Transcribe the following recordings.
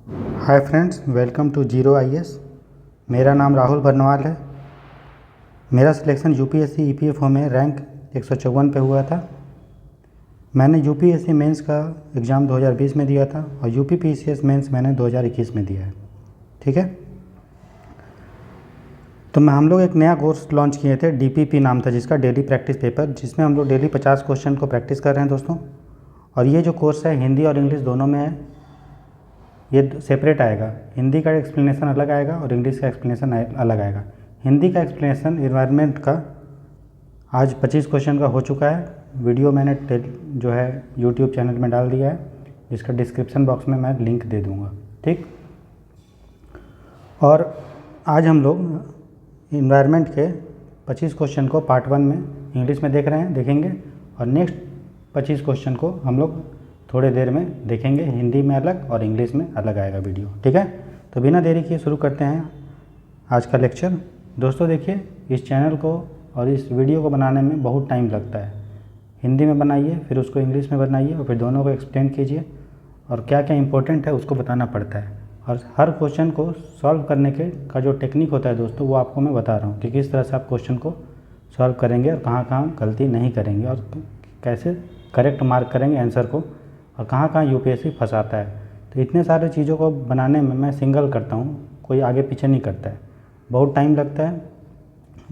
Hi friends, welcome to zero IAS. मेरा नाम राहुल बरनवाल है। मेरा सिलेक्शन यूपीएससी ईपीएफओ में रैंक 154 पे हुआ था। मैंने यूपीएससी मेंस का एग्ज़ाम 2020 में दिया था और यूपीपीसीएस मेंस मैंने 2021 में दिया है। ठीक है, तो हम लोग एक नया कोर्स लॉन्च किए थे, डीपीपी नाम था जिसका, डेली प्रैक्टिस पेपर, जिसमें हम लोग डेली 50 क्वेश्चन को प्रैक्टिस कर रहे हैं दोस्तों। और ये जो कोर्स है हिंदी और इंग्लिश दोनों में है। ये सेपरेट आएगा, हिंदी का एक्सप्लेनेशन अलग आएगा और इंग्लिश का एक्सप्लेनेशन अलग आएगा। हिंदी का एक्सप्लेनेशन इन्वायरमेंट का आज 25 क्वेश्चन का हो चुका है। वीडियो मैंने जो है यूट्यूब चैनल में डाल दिया है, जिसका डिस्क्रिप्शन बॉक्स में मैं लिंक दे दूँगा। ठीक, और आज हम लोग इन्वायरमेंट के 25 क्वेश्चन को पार्ट 1 में इंग्लिश में देखेंगे और नेक्स्ट 25 क्वेश्चन को हम लोग थोड़ी देर में देखेंगे, हिंदी में अलग और इंग्लिश में अलग आएगा वीडियो। ठीक है, तो बिना देरी किए शुरू करते हैं आज का लेक्चर। दोस्तों देखिए, इस चैनल को और इस वीडियो को बनाने में बहुत टाइम लगता है। हिंदी में बनाइए, फिर उसको इंग्लिश में बनाइए और फिर दोनों को एक्सप्लेन कीजिए और क्या क्या इंपॉर्टेंट है उसको बताना पड़ता है। और हर क्वेश्चन को सॉल्व करने का जो टेक्निक होता है दोस्तों, वो आपको मैं बता रहा हूँ कि किस तरह से आप क्वेश्चन को सॉल्व करेंगे और कहाँ कहाँ गलती नहीं करेंगे और कैसे करेक्ट मार्क करेंगे आंसर को और कहाँ कहाँ यूपीएससी फंसाता है। तो इतने सारे चीज़ों को बनाने में मैं सिंगल करता हूँ, कोई आगे पीछे नहीं करता है। बहुत टाइम लगता है,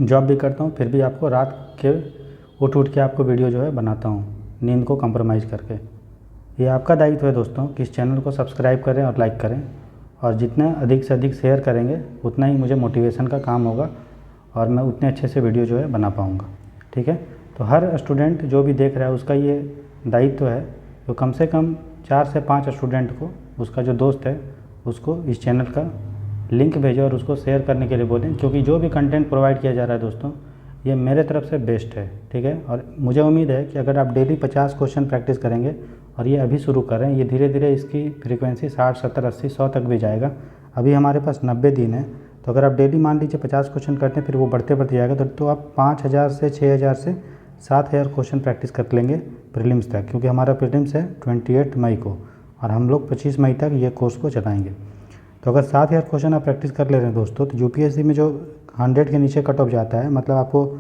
जॉब भी करता हूँ, फिर भी आपको रात के उठ के आपको वीडियो जो है बनाता हूँ, नींद को कंप्रोमाइज़ करके। ये आपका दायित्व है दोस्तों कि इस चैनल को सब्सक्राइब करें और लाइक करें, और जितना अधिक से अधिक शेयर करेंगे उतना ही मुझे मोटिवेशन का काम होगा और मैं उतने अच्छे से वीडियो जो है बना पाऊँगा। ठीक है, तो हर स्टूडेंट जो भी देख रहा है उसका ये दायित्व है, तो कम से कम 4 से 5 स्टूडेंट को, उसका जो दोस्त है उसको इस चैनल का लिंक भेजें और उसको शेयर करने के लिए बोलें, क्योंकि जो भी कंटेंट प्रोवाइड किया जा रहा है दोस्तों, ये मेरे तरफ से बेस्ट है। ठीक है, और मुझे उम्मीद है कि अगर आप डेली 50 क्वेश्चन प्रैक्टिस करेंगे, और ये अभी शुरू करें, ये धीरे धीरे इसकी फ्रीक्वेंसी 60, 70, 80, 100 तक भी जाएगा। अभी हमारे पास 90 दिन है, तो अगर आप डेली मान लीजिए 50 क्वेश्चन करते हैं, फिर वो बढ़ते जाएगा, तो आप 5000 से 6000 से 7000 क्वेश्चन प्रैक्टिस कर लेंगे प्रीलिम्स तक, क्योंकि हमारा प्रीलिम्स है 28 मई को और हम लोग 25 मई तक ये कोर्स को चलाएंगे। तो अगर 7000 क्वेश्चन आप प्रैक्टिस कर ले रहे हैं दोस्तों, तो यूपीएससी में जो 100 के नीचे कट ऑफ जाता है, मतलब आपको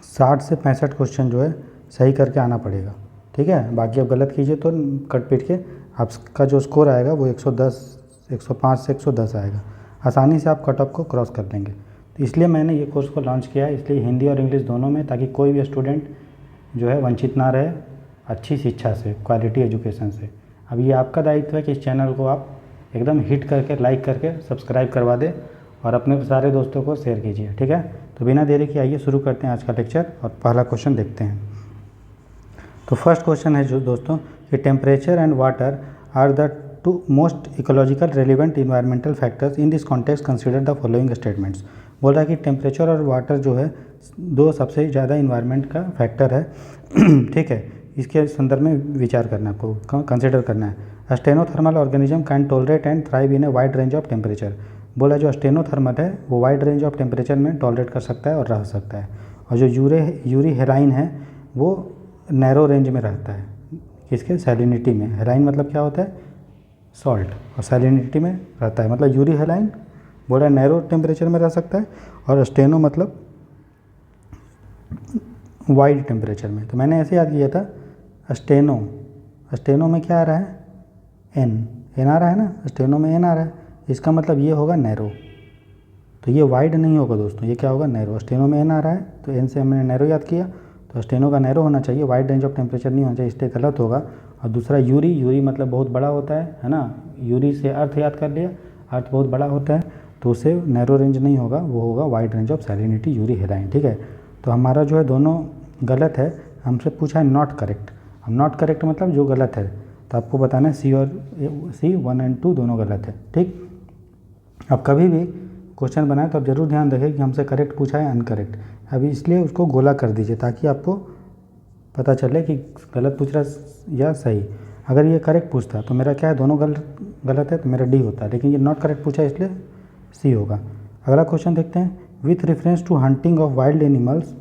60 से 65 क्वेश्चन जो है सही करके आना पड़ेगा। ठीक है, बाकी आप गलत कीजिए तो कट पीट के आपका जो स्कोर आएगा वो 110, 105 से 110 आएगा। आसानी से आप कट ऑफ को क्रॉस कर लेंगे। तो इसलिए मैंने ये कोर्स को लॉन्च किया है, इसलिए हिंदी और इंग्लिश दोनों में, ताकि कोई भी स्टूडेंट जो है वंचित ना रहे अच्छी शिक्षा से, क्वालिटी एजुकेशन से। अब ये आपका दायित्व है कि इस चैनल को आप एकदम हिट करके, लाइक करके सब्सक्राइब करवा दें और अपने सारे दोस्तों को शेयर कीजिए। ठीक है, तो बिना देरी के आइए शुरू करते हैं आज का लेक्चर और पहला क्वेश्चन देखते हैं। तो फर्स्ट क्वेश्चन है जो दोस्तों कि temperature and water are the two most ecological relevant environmental factors in this context consider the following statements. बोल रहा है कि टेम्परेचर और वाटर जो है दो सबसे ज़्यादा इन्वायरमेंट का फैक्टर है। ठीक है, इसके संदर्भ में विचार करना, आपको कंसिडर करना है। Stenothermal organism can tolerate and thrive in a wide range of temperature. बोला जो स्टेनोथर्मल है वो वाइड रेंज ऑफ टेम्परेचर में टॉलरेट कर सकता है और रह सकता है, और जो यूरी हेलाइन है वो नैरो रेंज में रहता है। किसके? सैलिनिटी में। हेलाइन मतलब क्या होता है? सॉल्ट, और सैलिनिटी में रहता है, मतलब यूरी हेलाइन बोला नैरो टेम्परेचर में रह सकता है, और स्टेनो मतलब वाइड टेम्परेचर में। तो मैंने ऐसे याद किया था, स्टेनो में क्या आ रहा है? एन आ रहा है ना, स्टेनो में एन आ रहा है, इसका मतलब ये होगा नैरो। तो ये वाइड नहीं होगा दोस्तों, ये क्या होगा? नैरो। स्टेनो में एन आ रहा है तो एन से हमने नैरो याद किया, तो स्टेनो का नैरो होना चाहिए, वाइड रेंज ऑफ टेम्परेचर नहीं होना चाहिए, इसलिए गलत होगा। और दूसरा यूरी मतलब बहुत बड़ा होता है ना, यूरी से अर्थ याद कर लिया, अर्थ बहुत बड़ा होता है, तो उसे नैरो रेंज नहीं होगा, वो होगा wide range of salinity euryhaline. ठीक है, तो हमारा जो है दोनों गलत है। हमसे पूछा है नॉट करेक्ट। अब नॉट करेक्ट मतलब जो गलत है, तो आपको बताना है सी और सी 1 और 2 दोनों गलत है। ठीक, अब कभी भी क्वेश्चन बनाए तो आप जरूर ध्यान रखें कि हमसे करेक्ट पूछा है अनकरेक्ट। अभी इसलिए उसको गोला कर दीजिए ताकि आपको पता चले कि गलत पूछ रहा या सही। अगर ये करेक्ट पूछता तो मेरा क्या है, दोनों गलत है तो मेरा डी होता, लेकिन ये नॉट करेक्ट पूछा इसलिए सी होगा। अगला क्वेश्चन देखते हैं। With reference to hunting of wild animals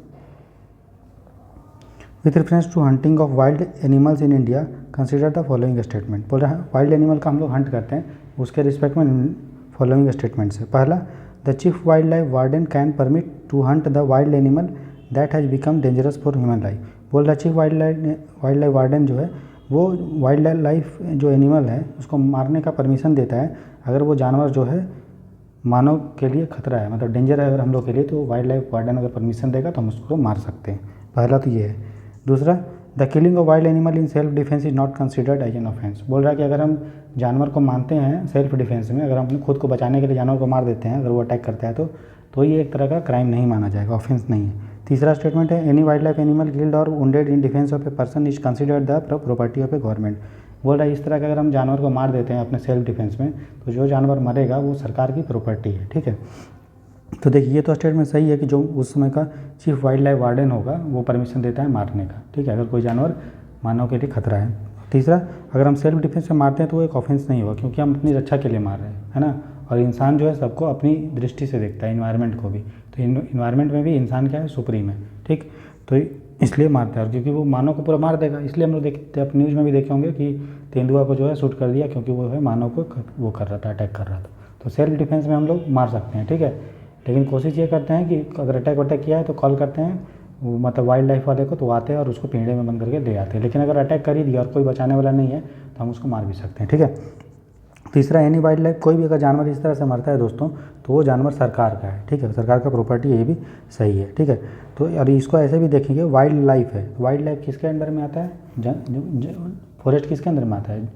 with reference to hunting of wild animals in India consider the following statement. बोल रहा है वाइल्ड एनिमल का हम लोग हंट करते हैं, उसके रिस्पेक्ट में फॉलोइंग स्टेटमेंट्स है। पहला, the chief wild life warden can permit to hunt the wild animal that has become dangerous for human life. बोल रहा चीफ वाइल्ड लाइफ वार्डन जो है वो वाइल्ड लाइफ जो एनिमल है उसको मारने का परमिशन देता है अगर वो जानवर जो है मानव के लिए खतरा है, मतलब डेंजर है अगर हम लोग के लिए, तो वाइल्ड लाइफ वार्डन अगर परमिशन देगा तो हम उसको मार सकते हैं। पहला तो ये है। दूसरा, the killing of wild animal in self defence is not considered as an offence. बोल रहा है कि अगर हम जानवर को मारते हैं सेल्फ डिफेंस में, अगर हम अपने खुद को बचाने के लिए जानवर को मार देते हैं, अगर वो अटैक करता है तो ये एक तरह का क्राइम नहीं माना जाएगा, ऑफेंस नहीं है। तीसरा स्टेटमेंट है, any wild life animal killed और wounded in defence of a person is considered the property of a government. बोल रहा है इस तरह का अगर हम जानवर को मार देते हैं अपने सेल्फ डिफेंस में तो जो जानवर मरेगा वो सरकार की प्रॉपर्टी है, ठीक है। तो देखिए ये तो स्टेटमेंट सही है कि जो उस समय का चीफ वाइल्ड लाइफ वार्डन होगा वो परमिशन देता है मारने का, ठीक है, अगर कोई जानवर मानव के लिए खतरा है। तीसरा, अगर हम सेल्फ डिफेंस में मारते हैं तो वो एक ऑफेंस नहीं होगा क्योंकि हम अपनी रक्षा के लिए मार रहे हैं, है ना। और इंसान जो है सबको अपनी दृष्टि से देखता है, इन्वायरमेंट को भी, तो इन्वायरमेंट में भी इंसान क्या है, सुप्रीम है, ठीक। तो इसलिए मारता है, और क्योंकि वो मानव को पूरा मार देगा, इसलिए हम लोग देखते हैं, न्यूज़ में भी देखे होंगे कि तेंदुआ को जो है शूट कर दिया क्योंकि वो है मानव को वो कर रहा था, अटैक कर रहा था। तो सेल्फ डिफेंस में हम लोग मार सकते हैं, ठीक है, लेकिन कोशिश ये करते हैं कि अगर अटैक किया है तो कॉल करते हैं वो मतलब वाइल्ड लाइफ वाले को, तो आते हैं और उसको पिंजरे में बंद करके ले आते हैं। लेकिन अगर अटैक कर ही दिया और कोई बचाने वाला नहीं है तो हम उसको मार भी सकते हैं, ठीक है। तीसरा, एनी वाइल्ड लाइफ, कोई भी अगर जानवर इस तरह से मरता है दोस्तों तो वो जानवर सरकार का है, ठीक है, सरकार का प्रॉपर्टी है, ये भी सही है, ठीक है। तो और इसको ऐसे भी देखेंगे, वाइल्ड लाइफ है, वाइल्ड लाइफ किसके अंडर में आता है, फॉरेस्ट किसके अंदर में आता है,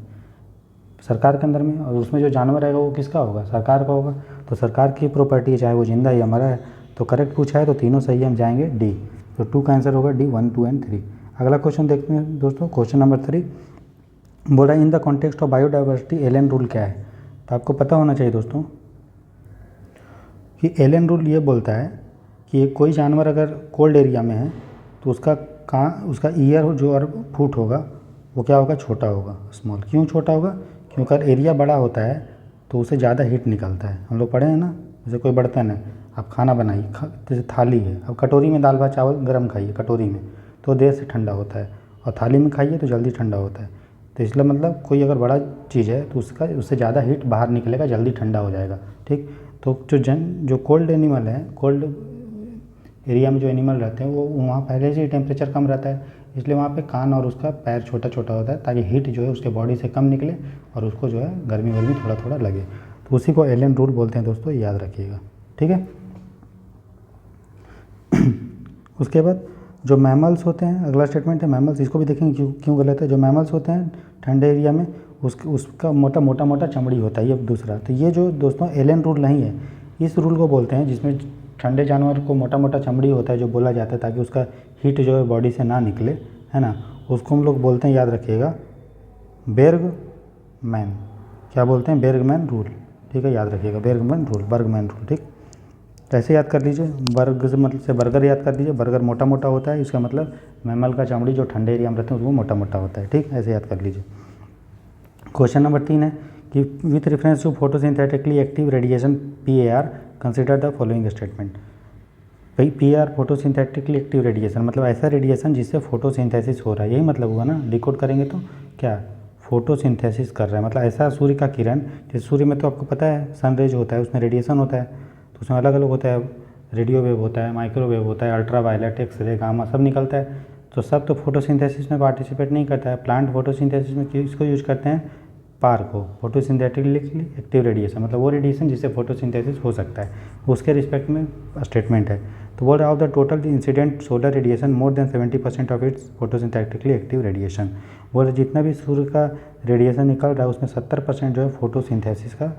सरकार के अंदर में, और उसमें जो जानवर रहेगा वो किसका होगा, सरकार का होगा। तो सरकार की प्रॉपर्टी है, चाहे वो जिंदा या मरा है। तो करेक्ट पूछा है तो तीनों सही है, हम जाएंगे डी। तो 2 का आंसर होगा डी, 1, 2 एंड 3। अगला क्वेश्चन देखते हैं दोस्तों, क्वेश्चन नंबर 3 बोला in the context of biodiversity Allen rule क्या है। तो आपको पता होना चाहिए दोस्तों कि एलन रूल ये बोलता है कि कोई जानवर अगर कोल्ड एरिया में है तो उसका ईयर जो और फुट होगा वो क्या होगा, छोटा होगा, स्मॉल। क्यों छोटा होगा, क्योंकि अगर एरिया बड़ा होता है तो उसे ज़्यादा हीट निकलता है। हम लोग पढ़े हैं ना, जैसे कोई बर्तन है, आप खाना बनाइए, जैसे थाली है, अब कटोरी में दाल भात चावल गर्म खाइए कटोरी में तो देर से ठंडा होता है, और थाली में खाइए तो जल्दी ठंडा होता है। तो इसलिए मतलब कोई अगर बड़ा चीज़ है तो उससे ज़्यादा हीट बाहर निकलेगा, जल्दी ठंडा हो जाएगा, ठीक। तो जो कोल्ड एनिमल है, कोल्ड एरिया में जो एनिमल रहते हैं वो वहाँ पहले से ही टेम्परेचर कम रहता है, इसलिए वहाँ पे कान और उसका पैर छोटा छोटा होता है ताकि हीट जो है उसके बॉडी से कम निकले और उसको जो है गर्मी थोड़ा थोड़ा लगे। तो उसी को एलन रूल बोलते हैं दोस्तों, याद रखिएगा, ठीक है। उसके बाद जो मैमल्स होते हैं, अगला स्टेटमेंट है मैमल्स, इसको भी देखेंगे क्यों गलत है। जो मैमल्स होते हैं ठंडे एरिया में उसका मोटा चमड़ी होता है, ये दूसरा। तो ये जो दोस्तों एलन रूल नहीं है, इस रूल को बोलते हैं जिसमें ठंडे जानवर को मोटा चमड़ी होता है जो बोला जाता है ताकि उसका हीट जो है बॉडी से ना निकले, है ना, उसको हम लोग बोलते हैं, याद रखिएगा, बर्गमैन। क्या बोलते हैं, बर्गमैन रूल, ठीक है, याद रखिएगा, बर्गमैन रूल, ठीक। कैसे याद कर लीजिए, बर्ग से मतलब से बर्गर याद कर लीजिए, बर्गर मोटा होता है, इसका मतलब मैमल का चमड़ी जो ठंडे एरिया में रहते हैं वो मोटा होता है, ठीक, ऐसे याद कर लीजिए। क्वेश्चन नंबर 3 है कि with reference to photosynthetically active radiation PAR consider the following statement. भाई PAR फोटोसिंथेटिकली एक्टिव रेडिएशन मतलब ऐसा रेडिएशन जिससे फोटोसिंथेसिस हो रहा है, यही मतलब हुआ ना। डिकोड करेंगे तो क्या, फोटोसिंथेसिस कर रहा है, मतलब ऐसा सूर्य का किरण, जैसे सूर्य में तो आपको पता है सनरेज होता है, उसमें रेडिएशन होता है, तो उसमें अलग अलग होता है, रेडियो वेव होता है, माइक्रोवेव होता है, अल्ट्रा वायलेट, एक्सरे, गामा सब निकलता है। तो सब तो फोटोसिंथेसिस में पार्टिसिपेट नहीं करता है। प्लांट फोटोसिंथेसिस में किसको यूज करते हैं, पार को, फोटोसिंथेटिकली एक्टिव रेडिएशन, मतलब वो रेडिएशन जिससे फोटोसिंथेसिस हो सकता है, उसके रिस्पेक्ट में स्टेटमेंट है। तो बोल रहा of the total incident solar radiation more than 70% of its photosynthetically active radiation. बोल रहे जितना भी सूर्य का रेडिएशन निकल रहा है उसमें 70% जो है फोटोसिंथेसिस का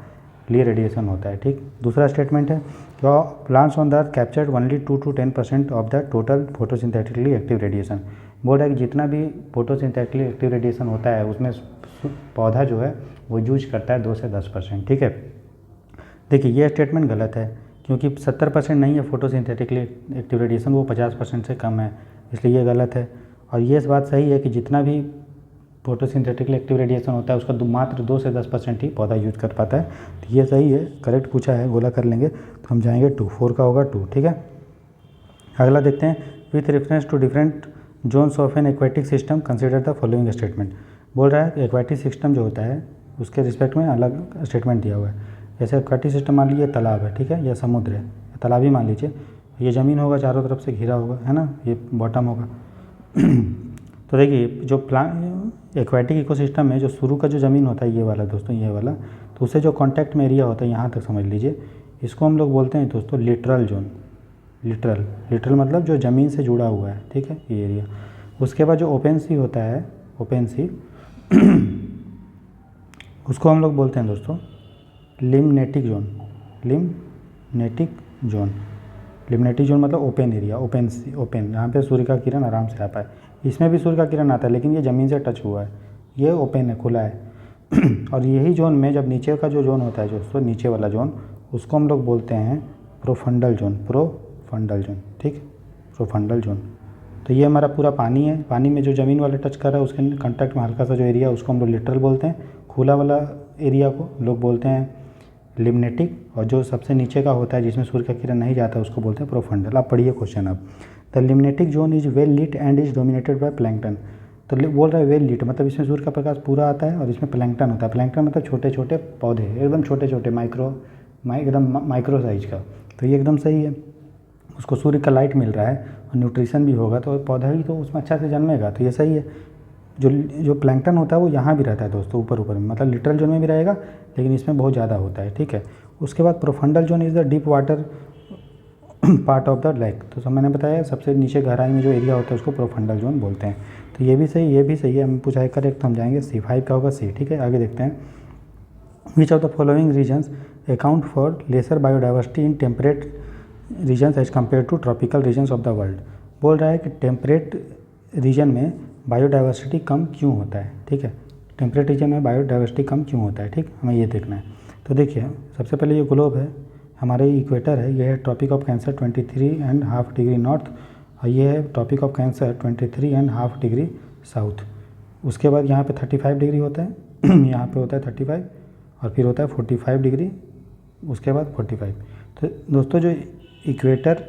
लिए रेडिएशन होता है, ठीक। दूसरा स्टेटमेंट है plants on the earth captured only 2 to 10% of the total photosynthetically active radiation. बोल रहा है कि जितना भी फोटोसिंथेटिकली एक्टिव रेडिएशन होता है उसमें पौधा जो है वो यूज करता है 2 से 10%, ठीक है। देखिए ये स्टेटमेंट गलत है क्योंकि 70% नहीं है फोटोसिंथेटिकली एक्टिव रेडिएशन, वो 50% से कम है, इसलिए ये गलत है। और ये बात सही है कि जितना भी फोटोसिंथेटिकली एक्टिव रेडिएशन होता है उसका मात्र 2 से 10% ही पौधा यूज कर पाता है। तो ये सही है, करेक्ट पूछा है, गोला कर लेंगे तो हम जाएंगे 2, 4 का होगा 2, ठीक है। अगला देखते हैं with reference to different zones of an aquatic system consider the following statement. बोल रहा है कि एक्वेटिक सिस्टम जो होता है उसके रिस्पेक्ट में अलग स्टेटमेंट दिया हुआ है। जैसे एक्वेटिक सिस्टम मान लीजिए तालाब है, ठीक है, या समुद्र है, तालाब ही मान लीजिए, ये ज़मीन होगा, चारों तरफ से घिरा होगा, है ना, ये बॉटम होगा। तो देखिए जो एक्वेटिक इकोसिस्टम में जो शुरू का जो ज़मीन होता है ये वाला दोस्तों, ये वाला, तो उससे जो कॉन्टैक्ट में एरिया होता है यहाँ तक समझ लीजिए, इसको हम लोग बोलते हैं दोस्तों लिटरल जोन। लिटरल मतलब जो ज़मीन से जुड़ा हुआ है, ठीक है, ये एरिया। उसके बाद जो ओपन सी होता है, ओपन सी उसको हम लोग बोलते हैं दोस्तों लिम्नेटिक जोन। लिम्नेटिक जोन मतलब ओपन एरिया, ओपन जहाँ पे सूर्य का किरण आराम से आ पाए। इसमें भी सूर्य का किरण आता है लेकिन ये ज़मीन से टच हुआ है, ये ओपन है, खुला है। और यही जोन में जब नीचे का जो जोन होता है दोस्तों, नीचे वाला जोन, उसको हम लोग बोलते हैं प्रोफंडल जोन। ठीक, प्रोफंडल जोन। तो ये हमारा पूरा पानी है, पानी में जो ज़मीन वाला टच कर रहा है उसके कॉन्टैक्ट में हल्का सा जो एरिया उसको हम लोग लिटरल बोलते हैं। खुला वाला एरिया को लोग बोलते हैं लिम्नेटिक, और जो सबसे नीचे का होता है जिसमें सूर्य का किरण नहीं जाता उसको बोलते हैं प्रोफंडल। आप पढ़िए क्वेश्चन अब। The limnetic zone is well lit and is dominated by plankton. तो बोल रहा है वेल लिट मतलब इसमें सूर्य का प्रकाश पूरा आता है और इसमें प्लैंकटन होता है। प्लैंकटन मतलब छोटे छोटे पौधे, एकदम छोटे छोटे एकदम माइक्रो साइज का। तो ये एकदम सही है, उसको सूर्य का लाइट मिल रहा है और न्यूट्रिशन भी होगा तो पौधा ही तो उसमें अच्छा से जन्मेगा, तो ये सही है। जो प्लैंकटन होता है वो यहाँ भी रहता है दोस्तों, ऊपर में, मतलब लिटरल जोन में भी रहेगा लेकिन इसमें बहुत ज़्यादा होता है, ठीक है। उसके बाद profundal zone is the deep water part of the lake. तो सब मैंने बताया सबसे नीचे गहराई में जो एरिया होता है उसको प्रोफंडल जोन बोलते हैं। तो ये भी सही है। हम पूछा है करेक्ट, तो हम जाएंगे C5 का होगा C, ठीक है। आगे देखते हैं। Which of the following regions account for lesser biodiversity in temperate regions as compare to tropical regions of the world. बोल रहा है कि टेम्परेट रीजन में बायोडाइवर्सिटी कम क्यों होता है, ठीक है। टेम्परेट रीजन में बायोडाइवर्सिटी कम क्यों होता है, ठीक, हमें ये देखना है। तो देखिए सबसे पहले ये ग्लोब है, हमारे इक्वेटर है, ये है tropic of cancer 23.5 degree north, और ये है tropic of cancer 23.5 degree south. उसके बाद यहाँ पे 35 डिग्री होता है यहाँ पे होता है 35, और फिर होता है 45 डिग्री, उसके बाद 45। तो दोस्तों जो इक्वेटर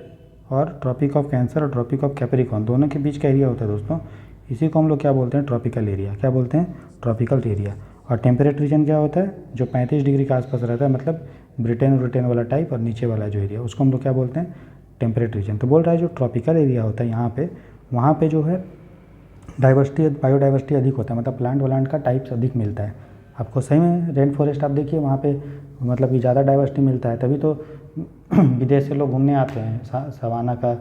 और ट्रॉपिक ऑफ कैंसर और ट्रॉपिक ऑफ कैप्रिकॉर्न दोनों के बीच का एरिया होता है दोस्तों, इसी को हम लोग क्या बोलते हैं, ट्रॉपिकल एरिया। क्या बोलते हैं, ट्रॉपिकल एरिया। और टेम्परेट रीजन क्या होता है, जो 35 डिग्री के आसपास रहता है, मतलब ब्रिटेन वाला टाइप, और नीचे वाला जो एरिया उसको हम लोग क्या बोलते हैं, टेम्परेट रीजन। तो बोल रहा है जो ट्रॉपिकल एरिया होता है यहाँ पे, वहाँ पे जो है बायोडाइवर्सिटी अधिक होता है, मतलब प्लांट का टाइप्स अधिक मिलता है आपको। सही में रेन फॉरेस्ट आप देखिए वहाँ पे मतलब कि ज़्यादा डाइवर्सिटी मिलता है, तभी तो विदेश से लोग घूमने आते हैं सवाना का,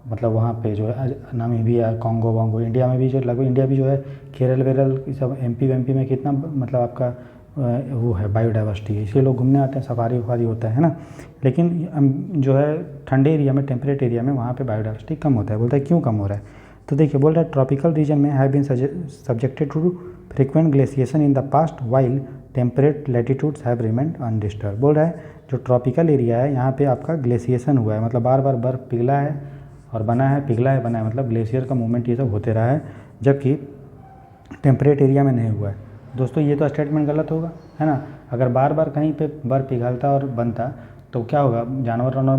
मतलब वहाँ पे जो है नामीबिया, कॉन्गो वोंगो। इंडिया में भी जो लगभग इंडिया भी जो है केरल वेरल सब एमपी में कितना मतलब आपका वो है बायोडाइवर्सिटी है, इसलिए लोग घूमने आते हैं, सफारी वफारी होता है ना। लेकिन जो है ठंडे एरिया में, टेम्परेट एरिया में, वहाँ पे बायोडाइवर्सिटी कम होता है। बोलता है क्यों कम हो रहा है, तो देखिए बोल रहा है ट्रॉपिकल रीजन में have been subjected to frequent glaciation in the past while temperate latitudes have remained undisturb. बोल रहा है जो ट्रॉपिकल एरिया है यहाँ पे आपका ग्लेशिएशन हुआ है, मतलब बार बार बर्फ़ पिघला है और बना है, पिघला है बना है, मतलब ग्लेशियर का मूवमेंट ये सब होते रहा है, जबकि टेम्परेट एरिया में नहीं हुआ है। दोस्तों ये तो स्टेटमेंट गलत होगा, है ना। अगर बार बार कहीं पे बर्फ़ पिघलता और बनता तो क्या होगा, जानवर वानवर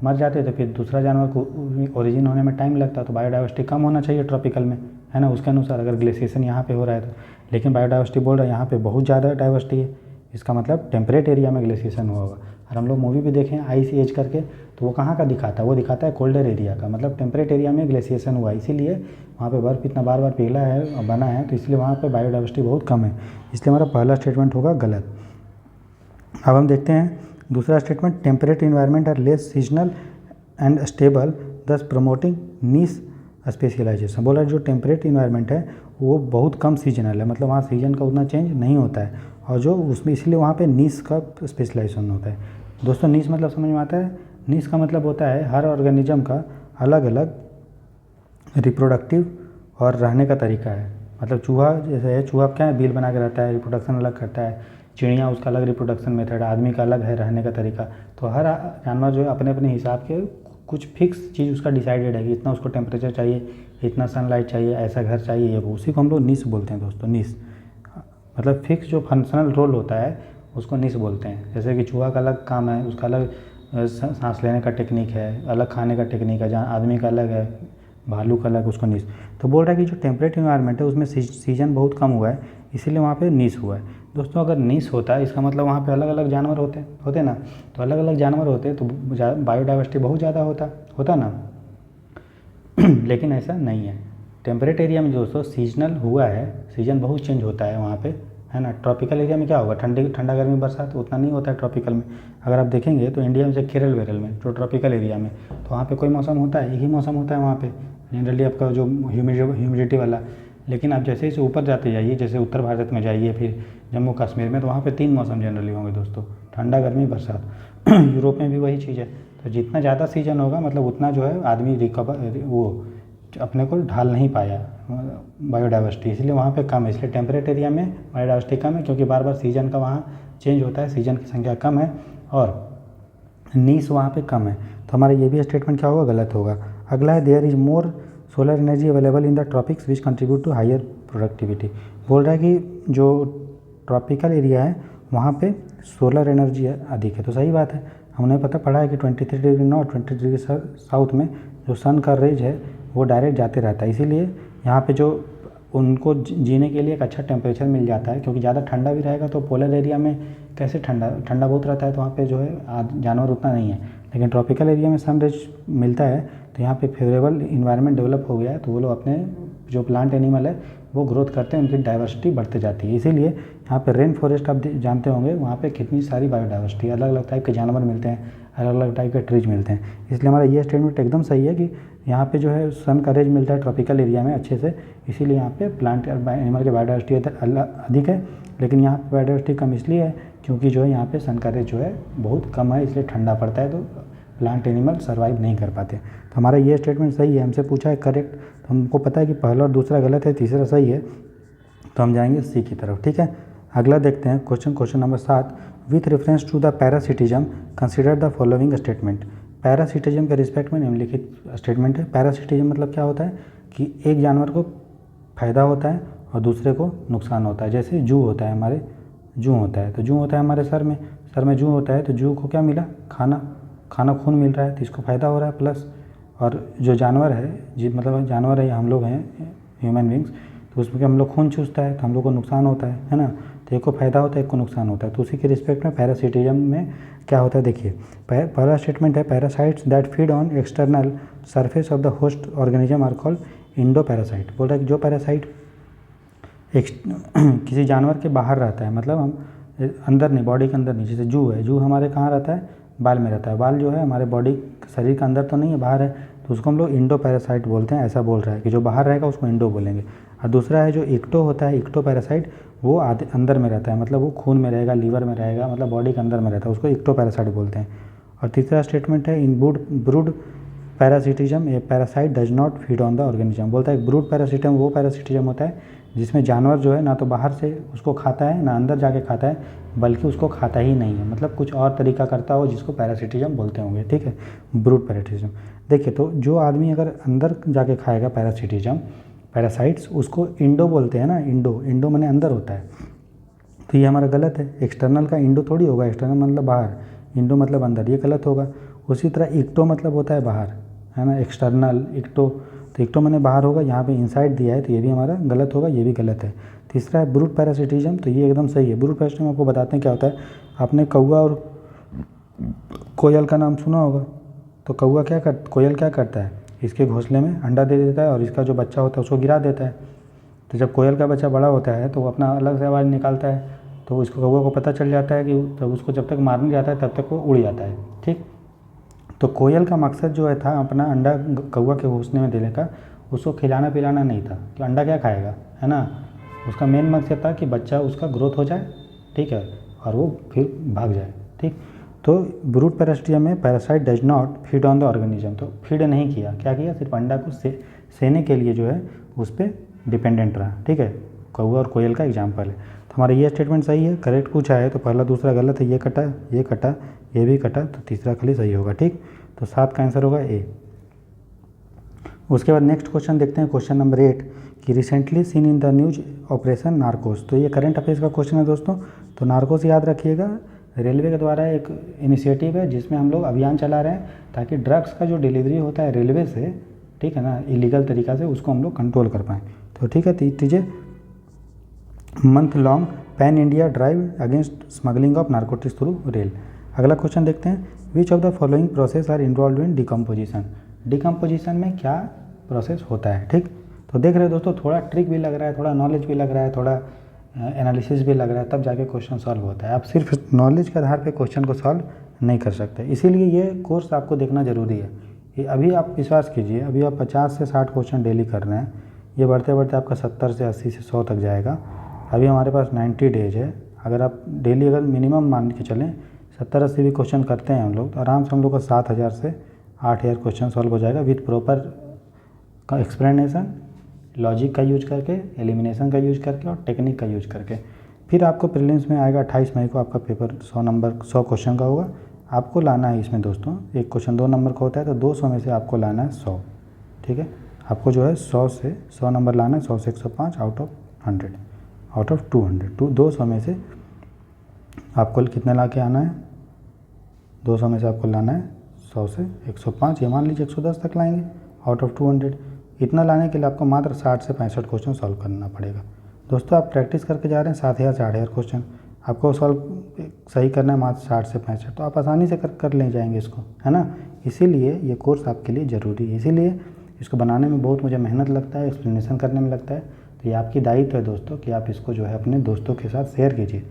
मर जाते तो फिर दूसरा जानवर को ओरिजिन होने में टाइम लगता, तो बायोडाइवर्सिटी कम होना चाहिए ट्रॉपिकल में, है ना, उसके अनुसार अगर ग्लेशिएशन यहाँ पे हो रहा है तो। लेकिन बायोडाइवर्सिटी बोल रहा है यहाँ पे बहुत ज़्यादा डाइवर्सिटी है, इसका मतलब टेम्परेट एरिया में ग्लेशिएशन हुआ होगा। और हम लोग मूवी भी देखें आइस एज करके, तो वो कहाँ का दिखाता है, वो दिखाता है कोल्डर एरिया का, मतलब टेम्परेट एरिया में ग्लेशिएशन हुआ, इसीलिए वहाँ पे बर्फ़ इतना बार बार पिघला है और बना है, तो इसलिए वहाँ पे बायोडाइवर्सिटी बहुत कम है। इसलिए हमारा पहला स्टेटमेंट होगा गलत। अब हम देखते हैं दूसरा statement, temperate environment are less seasonal and stable thus promoting niche specialisation. बोला जो टेम्परेट इन्वायरमेंट है वो बहुत कम सीजनल है, मतलब वहाँ सीजन का उतना चेंज नहीं होता है, और जो उसमें इसलिए वहाँ पे नीस का स्पेशलाइजेशन होता है। दोस्तों नीस मतलब समझ में आता है, नीस का मतलब होता है हर ऑर्गेनिज्म का अलग अलग रिप्रोडक्टिव और रहने का तरीका है। मतलब चूहा जैसे है, चूहा क्या है, बिल बना के रहता है, रिप्रोडक्शन अलग करता है। चिड़िया उसका अलग रिप्रोडक्शन मेथड, आदमी का अलग है रहने का तरीका। तो हर जानवर जो है अपने अपने हिसाब के कुछ फिक्स चीज़ उसका डिसाइडेड है कि इतना उसको टेम्परेचर चाहिए, इतना सनलाइट चाहिए, ऐसा घर चाहिए, ये वो, उसी को हम लोग नीस बोलते हैं दोस्तों। नीस मतलब फिक्स जो फंक्शनल रोल होता है उसको नीस बोलते हैं। जैसे कि चूहा का अलग काम है, उसका अलग सांस लेने का टेक्निक है, अलग खाने का टेक्निक है, जहाँ आदमी का अलग है, भालू का अलग उसको नीस। तो बोल रहा है कि जो टेम्परेट इन्वायरमेंट है उसमें सीजन बहुत कम हुआ है, इसीलिए वहाँ पे नीस हुआ है। दोस्तों अगर नीस होता है इसका मतलब वहाँ पे अलग अलग जानवर होते ना, तो अलग अलग जानवर होते तो बायोडाइवर्सिटी बहुत ज़्यादा होता ना। लेकिन ऐसा नहीं है। टेम्परेट एरिया में दोस्तों सीजनल हुआ है, सीजन बहुत चेंज होता है वहाँ पे, है ना। ट्रॉपिकल एरिया में क्या होगा, ठंडा गर्मी बरसात उतना नहीं होता है ट्रॉपिकल में। अगर आप देखेंगे तो इंडिया में से केरल वेरल में जो ट्रॉपिकल एरिया में, तो वहाँ पे कोई मौसम होता है, एक ही मौसम होता है वहाँ पे जनरली आपका जो ह्यूमिडिटी वाला। लेकिन आप जैसे जैसे ऊपर जाते जाइए, जैसे उत्तर भारत में जाइए, फिर जम्मू कश्मीर में, तो वहाँ पे 3 मौसम जनरली होंगे दोस्तों, ठंडा गर्मी बरसात। यूरोप में भी वही चीज़ है। तो जितना ज़्यादा सीजन होगा मतलब उतना जो है आदमी रिकवर वो अपने को ढाल नहीं पाया बायोडाइवर्सिटी, इसलिए वहाँ पे कम है। इसलिए टेम्परेट एरिया में बायोडाइवर्सिटी कम है क्योंकि बार बार सीजन का वहाँ चेंज होता है, सीजन की संख्या कम है और नीस वहाँ पे कम है। तो हमारा ये भी स्टेटमेंट क्या होगा, गलत होगा। अगला है there is more solar energy available in the tropics which contribute to higher productivity. बोल रहा है कि जो ट्रॉपिकल एरिया है वहाँ पे सोलर एनर्जी अधिक है, तो सही बात है। हमने पढ़ा है कि 23 डिग्री नॉर्थ 20 डिग्री साउथ में जो सन का रेज है वो डायरेक्ट जाते रहता है, इसीलिए यहाँ पे जो उनको जीने के लिए एक अच्छा टेम्परेचर मिल जाता है। क्योंकि ज़्यादा ठंडा भी रहेगा तो पोलर एरिया में कैसे ठंडा बहुत रहता है, तो वहाँ पे जो है जानवर उतना नहीं है। लेकिन ट्रॉपिकल एरिया में सन रेज मिलता है तो यहाँ पे फेवरेबल इन्वायरमेंट डेवलप हो गया है, तो वो लोग अपने जो प्लांट एनिमल है वो ग्रोथ करते हैं, उनकी डाइवर्सिटी बढ़ते जाती है। इसीलिए यहाँ पे रेन फॉरेस्ट आप जानते होंगे, वहाँ पे कितनी सारी बायोडाइवर्सिटी, अलग अलग टाइप के जानवर मिलते हैं, अलग अलग टाइप के ट्रीज मिलते हैं। इसलिए हमारा ये स्टेटमेंट एकदम सही है कि यहाँ पे जो है सन का रेज मिलता है ट्रॉपिकल एरिया में अच्छे से, इसीलिए यहाँ पे प्लांट एनिमल की बायोडाइवर्सिटी अधिक है। लेकिन यहाँ पे बायोडाइवर्सिटी कम इसलिए है क्योंकि जो है यहाँ पे सन का रेज जो है बहुत कम है, इसलिए ठंडा पड़ता है, तो प्लांट एनिमल सर्वाइव नहीं कर पाते। तो हमारा ये स्टेटमेंट सही है, हमसे पूछा है करेक्ट, तो हमको पता है कि पहला और दूसरा गलत है, तीसरा सही है, तो हम जाएंगे सी की तरफ। ठीक है, अगला देखते हैं question number 7। With reference to the parasitism consider the following statement. Parasitism के रिस्पेक्ट में निम्नलिखित स्टेटमेंट है। पैरासिटिज्म मतलब क्या होता है कि एक जानवर को फायदा होता है और दूसरे को नुकसान होता है। जैसे जू होता है, हमारे जू होता है, तो जू होता है हमारे सर में जू होता है, तो जू को क्या मिला, खाना खून मिल रहा है, तो इसको फ़ायदा हो रहा है प्लस। और जो जानवर है मतलब जानवर है, हम लोग हैं ह्यूमन बींग्स, तो उसमें हम लोग खून चूसता है तो हम लोग को नुकसान होता है ना। तो एक को फ़ायदा होता है, एक को नुकसान होता है। तो उसी के रिस्पेक्ट में पैरासिटिज्म में क्या होता है देखिए, पहला स्टेटमेंट है parasites that feed on external surface of the host organism are called endo parasite. बोल रहा है कि जो पैरासाइट किसी जानवर के बाहर रहता है, मतलब हम अंदर नहीं, बॉडी के अंदर नहीं, जैसे जू है, जू हमारे कहाँ रहता है, बाल में रहता है। बाल जो है हमारे बॉडी शरीर के अंदर तो नहीं है, बाहर है, तो उसको हम लोग इंडो पैरासाइट बोलते हैं। ऐसा बोल रहा है कि जो बाहर रहेगा उसको इंडो बोलेंगे। और दूसरा है जो इक्टो होता है, इक्टो पैरासाइट, वो अंदर में रहता है, मतलब वो खून में रहेगा, लीवर में रहेगा, मतलब बॉडी के अंदर में रहता है, उसको इक्टो पैरासाइट बोलते हैं। और तीसरा स्टेटमेंट है in brood parasitism a parasite does not feed on the organism. बोलता है ब्रूड पैरासिटिज्म वो पैरासिटिज्म होता है जिसमें जानवर जो है ना तो बाहर से उसको खाता है ना अंदर जाके खाता है, बल्कि उसको खाता ही नहीं है, मतलब कुछ और तरीका करता हो जिसको पैरासिटिज्म बोलते होंगे। ठीक है, ब्रूड पैरासिटिज्म। देखिए, तो जो आदमी अगर अंदर जाके खाएगा पैरासाइट्स, उसको इंडो बोलते हैं ना, इंडो माने अंदर होता है। तो ये हमारा गलत है, एक्सटर्नल का इंडो थोड़ी होगा, एक्सटर्नल मतलब बाहर, इंडो मतलब अंदर, ये गलत होगा। उसी तरह इक्टो मतलब होता है बाहर, है ना, एक्सटर्नल इक्टो, तो इक्टो मैंने बाहर होगा, यहाँ पे इनसाइड दिया है, तो ये भी हमारा गलत होगा, ये भी गलत है। तीसरा है ब्रूड पैरासिटिज्म, तो ये एकदम सही है। ब्रूड पैरासिटिज्म आपको बताते हैं क्या होता है। आपने कौवा और कोयल का नाम सुना होगा, तो कोयल क्या करता है, इसके घोंसले में अंडा दे देता है और इसका जो बच्चा होता है उसको गिरा देता है। तो जब कोयल का बच्चा बड़ा होता है तो वो अपना अलग से आवाज़ निकालता है, तो इसको कौवा को पता चल जाता है कि तब उसको जब तक मारने जाता है तब तक वो उड़ जाता है। ठीक, तो कोयल का मकसद जो है था अपना अंडा कौवा के घोंसले में देने का, उसको खिलाना पिलाना नहीं था कि अंडा क्या खाएगा, है ना। उसका मेन मकसद था कि बच्चा उसका ग्रोथ हो जाए, ठीक है, और वो फिर भाग जाए। ठीक, तो ब्रूड पैरासिटिज्म में parasite does not feed on the organism, तो फीड नहीं किया, क्या किया, सिर्फ अंडा को सेने के लिए जो है उस पर डिपेंडेंट रहा। ठीक है, कौवा और कोयल का एग्जाम्पल है। तो हमारा ये स्टेटमेंट सही है, करेक्ट पूछा है, तो पहला दूसरा गलत है, ये कटा, ये भी कटा, तो तीसरा खाली सही होगा। ठीक, तो 7 का आंसर होगा ए। उसके बाद नेक्स्ट क्वेश्चन देखते हैं, क्वेश्चन नंबर 8 कि recently seen in the news operation Narcos. तो ये करंट अफेयर्स का क्वेश्चन है दोस्तों। तो नार्कोस याद रखिएगा, रेलवे के द्वारा एक इनिशिएटिव है जिसमें हम लोग अभियान चला रहे हैं ताकि ड्रग्स का जो डिलीवरी होता है रेलवे से, ठीक है ना, इलीगल तरीक़ा से उसको हम लोग कंट्रोल कर पाएँ। तो ठीक है, तीजिए month long pan India drive against smuggling of narcotics through rail. अगला क्वेश्चन देखते हैं, which of the following process are involve in decomposition. Decomposition में क्या प्रोसेस होता है, ठीक। तो देख रहे हो दोस्तों, थोड़ा ट्रिक भी लग रहा है, थोड़ा नॉलेज भी लग रहा है, थोड़ा एनालिसिस भी लग रहा है, तब जाके क्वेश्चन सॉल्व होता है। आप सिर्फ नॉलेज के आधार पे क्वेश्चन को सॉल्व नहीं कर सकते, इसीलिए ये कोर्स आपको देखना ज़रूरी है। ये अभी आप विश्वास कीजिए, अभी आप 50 से 60 क्वेश्चन डेली कर रहे हैं, ये बढ़ते बढ़ते आपका 70 से 80 से 100 तक जाएगा। अभी हमारे पास 90 डेज है, अगर आप डेली अगर मिनिमम मान के चलें 70-80 भी क्वेश्चन करते हैं हम लोग, तो आराम से हम लोग का 7000 से 8000 क्वेश्चन सॉल्व हो जाएगा विथ प्रॉपर का एक्सप्लेनेशन, लॉजिक का यूज करके, एलिमिनेशन का यूज करके और टेक्निक का यूज करके। फिर आपको प्रीलिम्स में आएगा 28 मई को आपका पेपर 100 क्वेश्चन का होगा। आपको लाना है इसमें दोस्तों, एक क्वेश्चन 2 नंबर का होता है, तो 200 में से आपको लाना है 100, ठीक है। आपको जो है 100 से 100 नंबर लाना है, 100 से 105 आउट ऑफ 100, आउट ऑफ 200। 200 में से आपको कितने ला के आना है, 200 में से आपको लाना है 100 से 105, ये मान लीजिए 110 तक लाएंगे आउट ऑफ 200। इतना लाने के लिए आपको मात्र 60 से 65 क्वेश्चन सॉल्व करना पड़ेगा। दोस्तों आप प्रैक्टिस करके जा रहे हैं 7000 से 8000 क्वेश्चन, आपको सॉल्व सही करना है मात्र 60 से 65, तो आप आसानी से कर ले जाएंगे इसको, है ना। इसीलिए ये कोर्स आपके लिए ज़रूरी है, इसीलिए इसको बनाने में बहुत मुझे मेहनत लगता है, एक्सप्लेनेशन करने में लगता है। तो ये आपकी दायित्व है दोस्तों कि आप इसको जो है अपने दोस्तों के साथ शेयर कीजिए।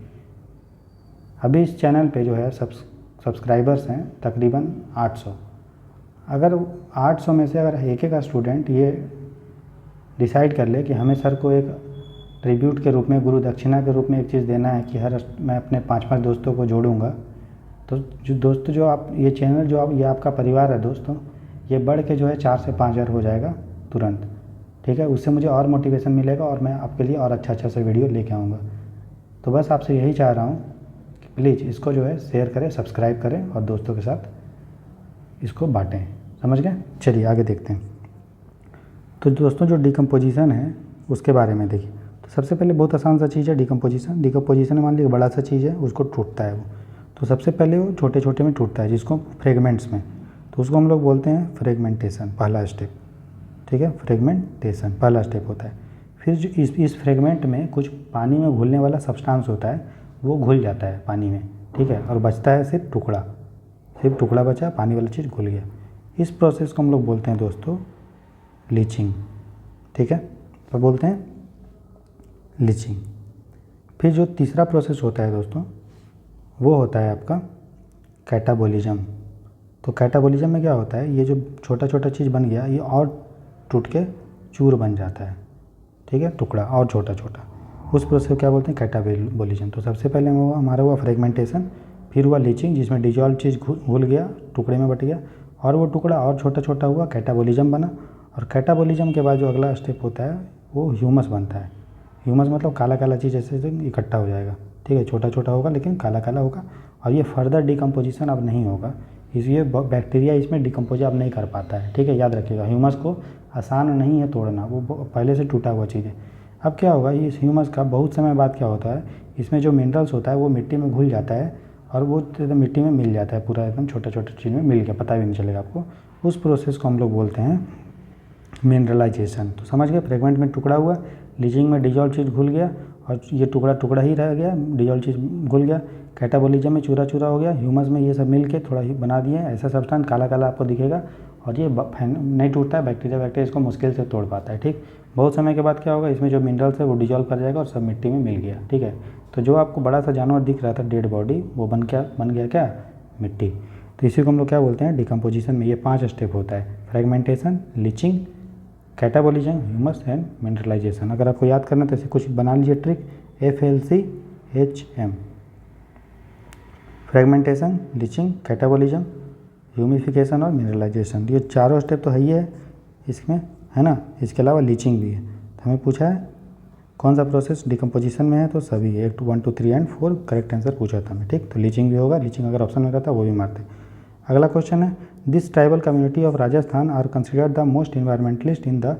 अभी इस चैनल पे जो है सब्सक्राइबर्स हैं तकरीबन 800। अगर 800 में से अगर एक स्टूडेंट ये डिसाइड कर ले कि हमें सर को एक ट्रिब्यूट के रूप में, गुरु दक्षिणा के रूप में एक चीज़ देना है कि मैं अपने 5-5 दोस्तों को जोड़ूंगा, तो जो आप ये चैनल जो आप, ये आपका परिवार है दोस्तों, ये बढ़ के जो है 4 से 5000 हो जाएगा तुरंत, ठीक है। उससे मुझे और मोटिवेशन मिलेगा और मैं आपके लिए और अच्छा से वीडियो लेके आऊँगा। तो बस आपसे यही चाह रहा हूँ कि प्लीज़ इसको जो है शेयर करें, सब्सक्राइब करें और दोस्तों के साथ इसको बाँटें, समझ गए। चलिए आगे देखते हैं। तो दोस्तों जो डिकम्पोजिशन है उसके बारे में देखिए। तो सबसे पहले बहुत आसान सा चीज़ है डिकम्पोजिशन। डिकम्पोजिशन मान लीजिए बड़ा सा चीज़ है, उसको टूटता है वो, तो सबसे पहले वो छोटे छोटे में टूटता है, जिसको फ्रेगमेंट्स में, तो उसको हम लोग बोलते हैं फ्रेगमेंटेशन, पहला स्टेप, ठीक है। फ्रेगमेंटेशन पहला स्टेप होता है। फिर जो इस फ्रेगमेंट में कुछ पानी में घुलने वाला सब्सटेंस होता है, वो घुल जाता है पानी में, ठीक है, और बचता है सिर्फ टुकड़ा बचा, पानी वाला चीज़ घुल गया। इस प्रोसेस को हम लोग बोलते हैं दोस्तों लीचिंग, ठीक है, तो बोलते हैं लीचिंग। फिर जो तीसरा प्रोसेस होता है दोस्तों, वो होता है आपका कैटाबोलिज्म। तो कैटाबोलिज्म में क्या होता है, ये जो छोटा छोटा चीज़ बन गया, ये और टूट के चूर बन जाता है, ठीक है, टुकड़ा और छोटा छोटा, उस प्रोसेस को क्या बोलते हैं, कैटाबोलिज्म। तो सबसे पहले हमारा हुआ फ्रेगमेंटेशन, फिर हुआ लीचिंग जिसमें डिजॉल्व चीज़ घुल गया, टुकड़े में बट गया, और वो टुकड़ा और छोटा छोटा हुआ, कैटाबोलिज्म बना। और कैटाबोलिज्म के बाद जो अगला स्टेप होता है वो ह्यूमस बनता है। ह्यूमस मतलब काला काला चीज़ ऐसे इकट्ठा हो जाएगा, ठीक है, छोटा छोटा होगा लेकिन काला काला होगा, और ये फर्दर डिकम्पोजिशन अब नहीं होगा, इसलिए बैक्टीरिया इसमें डिकम्पोज अब नहीं कर पाता है, ठीक है, याद रखिएगा। ह्यूमस को आसान नहीं है तोड़ना, वो पहले से टूटा हुआ चीज़ है। अब क्या होगा, इस ह्यूमस का बहुत समय बाद क्या होता है, इसमें जो मिनरल्स होता है वो मिट्टी में घुल जाता है और वो मिट्टी में मिल जाता है पूरा, एकदम छोटा छोटा चीज़ में मिल गया, पता भी नहीं चलेगा आपको। उस प्रोसेस को हम लोग बोलते हैं मिनरलाइजेशन। तो समझ गए, फ्रेगमेंट में टुकड़ा हुआ, लीचिंग में डिजॉल्व चीज़ घुल गया और ये टुकड़ा टुकड़ा ही रह गया, डिजॉल्व चीज़ घुल गया, कैटाबोलिज्म में चूरा चूरा हो गया, ह्यूमस में ये सब मिल के थोड़ा ही बना दिए, ऐसा सब्सटेंस काला काला आपको दिखेगा, और ये नहीं टूटता है, बैक्टीरिया इसको मुश्किल से तोड़ पाता है, ठीक। बहुत समय के बाद क्या होगा, इसमें जो मिनरल्स है वो डिजॉल्व कर जाएगा और सब मिट्टी में मिल गया, ठीक है। तो जो आपको बड़ा सा जानवर दिख रहा था डेड बॉडी, वो बन गया क्या, मिट्टी। तो इसी को हम लोग क्या बोलते हैं, डिकम्पोजिशन में ये 5 स्टेप होता है, fragmentation, leaching, catabolism, humus and mineralisation. अगर आपको याद करना तो ऐसे कुछ बना लीजिए trick, FLCHM, fragmentation, leaching, catabolism, humification और मिनरलाइजेशन। ये चारों स्टेप तो है ही है इसमें, है ना। इसके अलावा लीचिंग भी है। तो हमें पूछा है कौन सा प्रोसेस डिकम्पोजिशन में है, तो सभी है, 1 2 3 एंड 4 करेक्ट आंसर पूछा था हमें, ठीक। तो लीचिंग भी होगा, लीचिंग अगर ऑप्शन में रहता वो भी मारते। अगला क्वेश्चन है, this tribal community of Rajasthan are considered the most environmentalist in the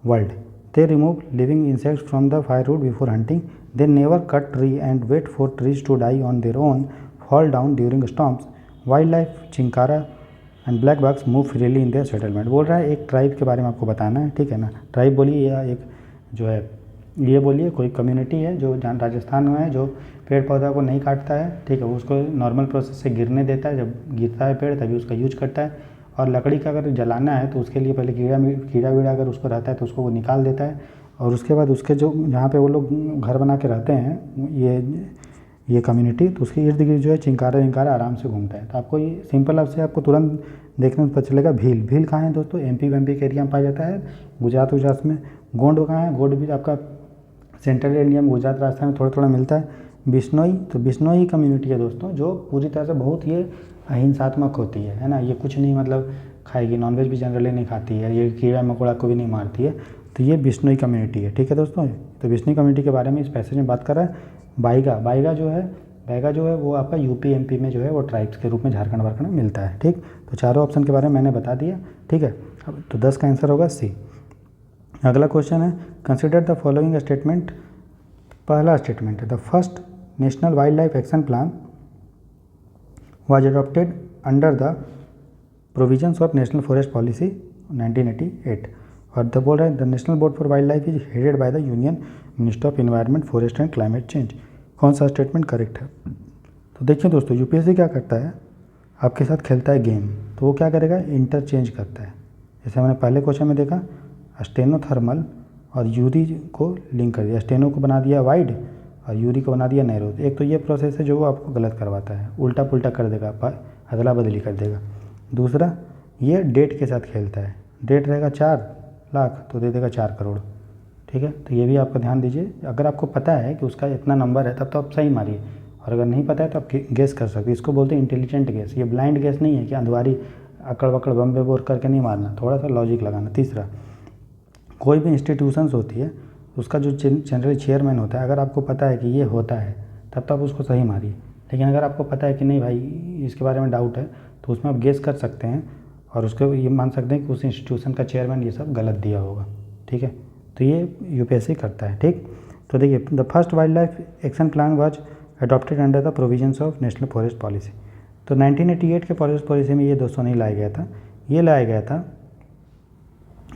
world. They remove living insects from the firewood before hunting. They never cut tree and wait for trees to die on their own, fall down during storms. Wildlife Chinkara and black bucks move freely in their settlement. बोल रहा है एक tribe के बारे में आपको बताना है, ठीक है ना। ट्राइब बोलिए या एक जो है ये बोलिए कोई कम्युनिटी है जो जहाँ राजस्थान में है, जो पेड़ पौधा को नहीं काटता है, ठीक है, उसको नॉर्मल प्रोसेस से गिरने देता है, जब गिरता है पेड़ तभी उसका यूज करता है। और लकड़ी का अगर जलाना है तो उसके लिए पहले कीड़ा वीड़ा अगर उसको रहता है तो उसको वो निकाल देता है, और उसके बाद उसके जो जहाँ पे वो लोग घर बना के रहते हैं ये कम्युनिटी, तो उसके इर्द गिर्द जो है चिंकारा विंकारा आराम से घूमता है। तो आपको ये सिंपल आपसे आपको तुरंत देखने में पता चलेगा। भील कहाँ है दोस्तों? एमपी वेमपी के एरिया में पाया जाता है, गुजरात में। गोंड कहाँ है? गोंड भी आपका सेंट्रल इंडिया में, गुजरात राजस्थान में थोड़ा थोड़ा मिलता है। बिश्नोई, तो बिश्नोई कम्युनिटी है दोस्तों, जो पूरी तरह से बहुत ये अहिंसात्मक होती है ना। ये कुछ नहीं मतलब खाएगी, नॉनवेज भी जनरली नहीं खाती है, ये कीड़ा मकोड़ा को भी नहीं मारती है। तो ये बिश्नोई कम्युनिटी है, ठीक है दोस्तों। तो बिश्नोई कम्युनिटी के बारे में इस पैसेज में बात कर रहा है। बाइगा जो है वो आपका यूपी एमपी में जो है वो ट्राइब्स के रूप में झारखंड वारखंड में मिलता है, ठीक। तो चारों ऑप्शन के बारे में मैंने बता दिया, ठीक है। अब तो 10 का आंसर होगा सी। अगला क्वेश्चन है, कंसिडर द फॉलोइंग स्टेटमेंट। पहला स्टेटमेंट है, the first national wild life action plan was adopted under the provisions of national forest policy 1988। और द बोल रहा है the national board for wild life is headed by the union minister of environment, forest and climate change. कौन सा statement correct है? तो देखिए दोस्तों, यूपीएससी क्या करता है, आपके साथ खेलता है गेम। तो वो क्या करेगा, इंटरचेंज करता है। जैसे हमने पहले क्वेश्चन में देखा, स्टेनोथर्मल और यूरी को लिंक कर दिया, स्टेनो को बना दिया वाइड और यूरी को बना दिया नैरो। एक तो ये प्रोसेस है जो वो आपको गलत करवाता है, उल्टा पुल्टा कर देगा, अदला बदली कर देगा। दूसरा, ये डेट के साथ खेलता है। डेट रहेगा 4 लाख तो दे देगा 4 करोड़, ठीक है। तो ये भी आपका ध्यान दीजिए। अगर आपको पता है कि उसका इतना नंबर है तब तो आप सही मारिए, और अगर नहीं पता है तो आप गेस कर सकते हैं। इसको बोलते हैं इंटेलिजेंट गेस। ये ब्लाइंड गेस नहीं है कि अंधवारी अकड़ वकड़ बम्बे बोर करके नहीं मारना, थोड़ा सा लॉजिक लगाना। तीसरा, कोई भी इंस्टीट्यूशंस होती है उसका जो जनरली चेयरमैन होता है, अगर आपको पता है कि ये होता है तब तो आप उसको सही मारिए। लेकिन अगर आपको पता है कि नहीं भाई इसके बारे में डाउट है, तो उसमें आप गेस कर सकते हैं और उसको ये मान सकते हैं कि उस इंस्टीट्यूशन का चेयरमैन ये सब गलत दिया होगा, ठीक है। तो ये यूपीएससी करता है, ठीक। तो देखिए, the first wild life action plan was adopted under the provisions of national forest policy. तो 1988 के फॉरेस्ट पॉलिसी में ये दोस्तों नहीं लाया गया था, ये लाया गया था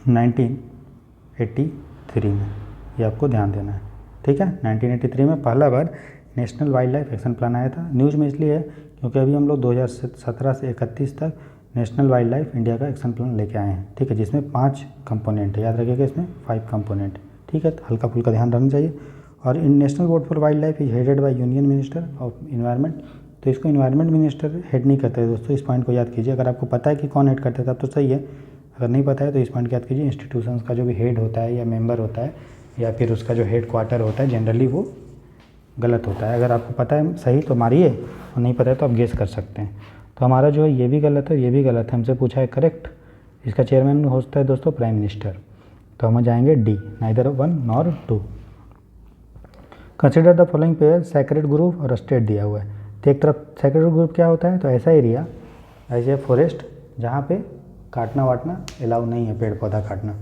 1983 में। ये आपको ध्यान देना है, ठीक है। 1983 में पहला बार national wild life action plan आया था। न्यूज़ में इसलिए है क्योंकि अभी हम लोग 2017 से 31 तक नेशनल वाइल्ड लाइफ इंडिया का एक्शन प्लान लेके आए हैं, ठीक है, जिसमें 5 कंपोनेंट है। याद रखिएगा इसमें 5 कंपोनेंट, ठीक है। तो हल्का फुल्का ध्यान रखना चाहिए। और इन national board for wild life is headed by union minister of environment. तो इसको इन्वायरमेंट मिनिस्टर हेड नहीं करते दोस्तों, इस पॉइंट को याद कीजिए। अगर आपको पता है कि कौन हेड करता है तब तो सही है, अगर नहीं पता है तो इस पॉइंट को याद कीजिए। इंस्टीट्यूशंस का जो भी हेड होता है या मेंबर होता है या फिर उसका जो हेड क्वार्टर होता है, जनरली वो गलत होता है। अगर आपको पता है सही तो मारिए, और नहीं पता है तो आप गेस कर सकते हैं। तो हमारा जो है ये भी गलत है, ये भी गलत है। हमसे पूछा है करेक्ट, इसका चेयरमैन होता है दोस्तों प्राइम मिनिस्टर। तो हम जाएंगे D, neither 1 nor 2। Consider the following pair sacred group और स्टेट दिया हुआ है। तो एक तरफ सैक्रेड ग्रुप क्या होता है, तो ऐसा एरिया, ऐसे फॉरेस्ट जहाँ पे काटना वाटना अलाउ नहीं है, पेड़ पौधा काटना,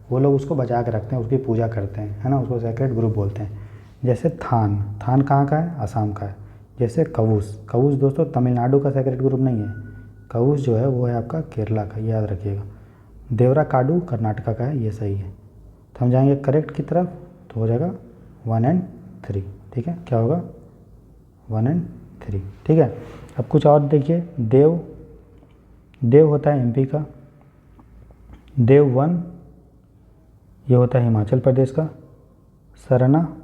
वो लोग उसको बचा के रखते हैं, उसकी पूजा करते हैं, है ना, उसको सैक्रेड ग्रुप बोलते हैं। जैसे थान कहाँ का है, असम का है। जैसे कवूस दोस्तों तमिलनाडु का सैक्रेड ग्रुप नहीं है, कवूस जो है वो है आपका केरला का, याद रखिएगा। देवरा काडू कर्नाटका का है, ये सही है। तो हम जाएंगे करेक्ट की तरफ, तो हो जाएगा 1 और 3, ठीक है। क्या होगा 1 और 3, ठीक है। अब कुछ और देखिए, देव होता है एमपी का, देव 1 ये होता है हिमाचल प्रदेश का, सरना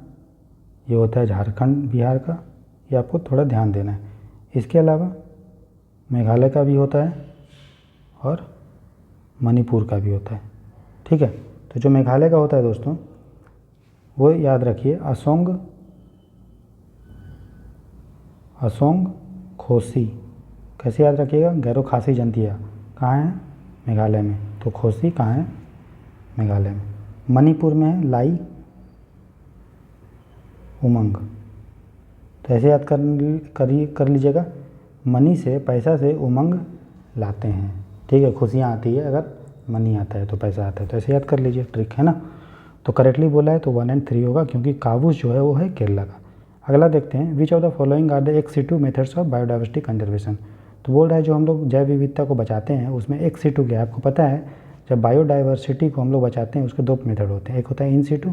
ये होता है झारखंड बिहार का, ये आपको थोड़ा ध्यान देना है। इसके अलावा मेघालय का भी होता है और मणिपुर का भी होता है, ठीक है। तो जो मेघालय का होता है दोस्तों वो याद रखिए असोंग खोसी। कैसे याद रखिएगा, गैरो खासी जंतिया कहाँ है, मेघालय में। तो खोसी कहाँ है, मेघालय में। मणिपुर में है लाई उमंग। तो ऐसे याद कर लीजिएगा, मनी से पैसा से उमंग लाते हैं, ठीक है। खुशियाँ आती है, अगर मनी आता है तो पैसा आता है, तो ऐसे याद कर लीजिए, ट्रिक है ना। तो करेक्टली बोला है तो 1 और 3 होगा, क्योंकि कावूस जो है वो है केरला का। अगला देखते हैं, which of the following are the ex situ methods of biodiversity conservation. तो बोल रहा है जो हम लोग जैव विविधता को बचाते हैं उसमें एक्स सीटू क्या है, आपको पता है जब बायोडाइवर्सिटी को हम लोग बचाते हैं उसके दो मेथड होते हैं, एक होता है इन सीटू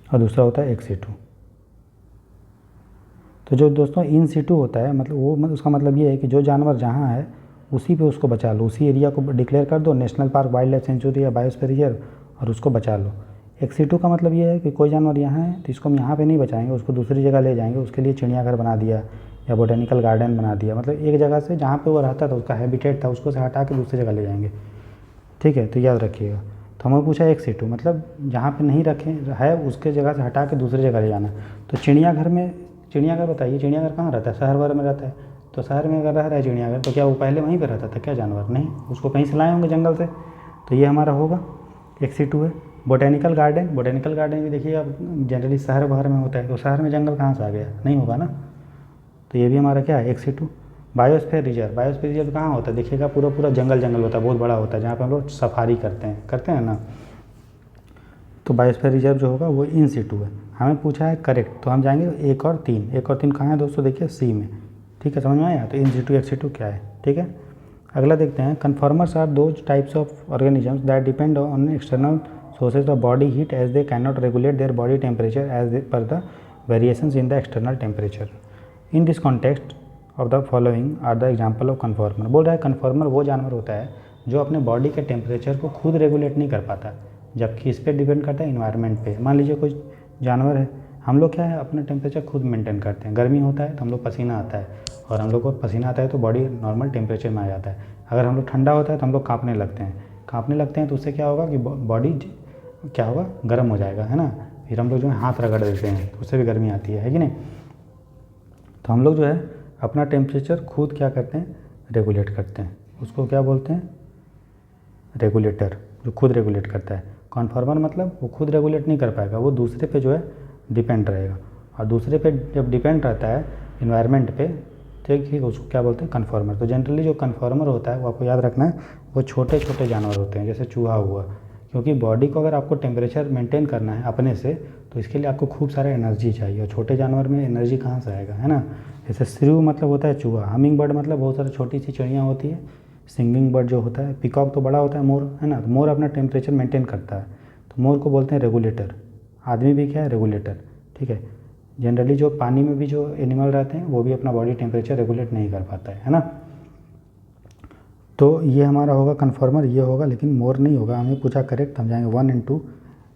और दूसरा होता है एक्स सीटू। तो जो दोस्तों इन सीटू होता है मतलब वो उसका मतलब ये है कि जो जानवर जहाँ है उसी पे उसको बचा लो, उसी एरिया को डिक्लेयर कर दो national park, wild life sanctuary या बायोस्फीयर रिजर्व और उसको बचा लो। एक्स सीटू का मतलब ये है कि कोई जानवर यहाँ है तो इसको हम यहाँ पे नहीं बचाएंगे, उसको दूसरी जगह ले जाएंगे, उसके लिए चिड़ियाघर बना दिया या बोटेनिकल गार्डन बना दिया, मतलब एक जगह से जहाँ पे वो रहता था उसका हैबिटेट था उसको से हटा के दूसरी जगह ले जाएंगे। ठीक है, तो याद रखिएगा। तो हमें पूछा एक्स सीटू मतलब जहाँ पे नहीं रखे है उसके जगह से हटा के दूसरी जगह ले जाना। तो चिड़ियाघर में, चिड़ियाघर बताइए चिड़ियाघर कहाँ रहता है, शहर भर में रहता है। तो शहर में अगर रह रहा है चिड़ियाघर तो क्या वो पहले वहीं पर रहता था क्या जानवर? नहीं, उसको कहीं से लाए होंगे जंगल से। तो ये हमारा होगा एक्स सीटू है। बोटेनिकल गार्डन, बोटेनिकल गार्डन भी देखिए अब जनरली शहर भर में होता है, तो शहर में जंगल कहाँ से आ गया? नहीं होगा ना। तो ये भी हमारा क्या है ex situ. Biosphere reserve, biosphere reserve कहाँ होता है? देखिएगा पूरा पूरा जंगल जंगल होता है, बहुत बड़ा होता है, जहाँ पे हम लोग सफारी करते हैं ना। तो बायोस्फीयर रिजर्व जो होगा वो इन सीटू है। हमें पूछा है करेक्ट, तो हम जाएंगे 1 और 3। 1 और 3 कहाँ है दोस्तों? देखिए सी में। ठीक है, समझ में आया? तो इन सीटू एक्स सीटू क्या है। ठीक है, अगला देखते हैं। Conformers are those types of organisms that depend on external sources of body heat as they can not regulate their body temperature as per the variations in the external temperature. In this context of the following are the example of conformer. बोल रहा है conformer वो जानवर होता है जो अपने body के टेम्परेचर को खुद रेगुलेट नहीं कर पाता, जबकि इस पर डिपेंड करता है इन्वायरमेंट पे। मान लीजिए कोई जानवर है, हम लोग क्या है अपना टेम्परेचर खुद मेंटेन करते हैं। गर्मी होता है तो हम लोग पसीना आता है, और हम लोग को पसीना आता है तो बॉडी नॉर्मल टेम्परेचर में आ जाता है। अगर हम लोग ठंडा होता है तो हम लोग काँपने लगते हैं तो उससे क्या होगा कि बॉडी क्या होगा, गर्म हो जाएगा, है ना। फिर हम लोग जो है हाथ रगड़ देते हैं तो उससे भी गर्मी आती है कि नहीं। तो हम लोग जो है अपना टेम्परेचर खुद क्या करते हैं, रेगुलेट करते हैं। उसको क्या बोलते हैं? रेगुलेटर, जो खुद रेगुलेट करता है। कन्फॉर्मर मतलब वो खुद रेगुलेट नहीं कर पाएगा, वो दूसरे पे जो है डिपेंड रहेगा, और दूसरे पे जब डिपेंड रहता है इन्वायरमेंट पे, ठीक, उसको क्या बोलते हैं? कन्फॉर्मर। तो जनरली जो कन्फॉर्मर होता है वो आपको याद रखना है, वो छोटे छोटे जानवर होते हैं, जैसे चूहा हुआ। क्योंकि बॉडी को अगर आपको टेम्परेचर मेंटेन करना है अपने से, तो इसके लिए आपको खूब सारा एनर्जी चाहिए, और छोटे जानवर में एनर्जी कहाँ से आएगा, है ना। जैसे श्रीव मतलब होता है चूहा, हमिंग बर्ड मतलब बहुत सारी छोटी सी चिड़ियाँ होती है, सिंगिंग बर्ड जो होता है, पिकॉक तो बड़ा होता है, मोर, है ना। तो मोर अपना टेम्परेचर मेंटेन करता है, तो मोर को बोलते हैं रेगुलेटर। आदमी भी क्या है? रेगुलेटर। ठीक है, जनरली जो पानी में भी जो एनिमल रहते हैं वो भी अपना बॉडी टेम्परेचर रेगुलेट नहीं कर पाता है ना। तो ये हमारा होगा कन्फॉर्मर, ये होगा, लेकिन मोर नहीं होगा। हमें पूछा करेक्ट, हम जाएंगे 1 और 2,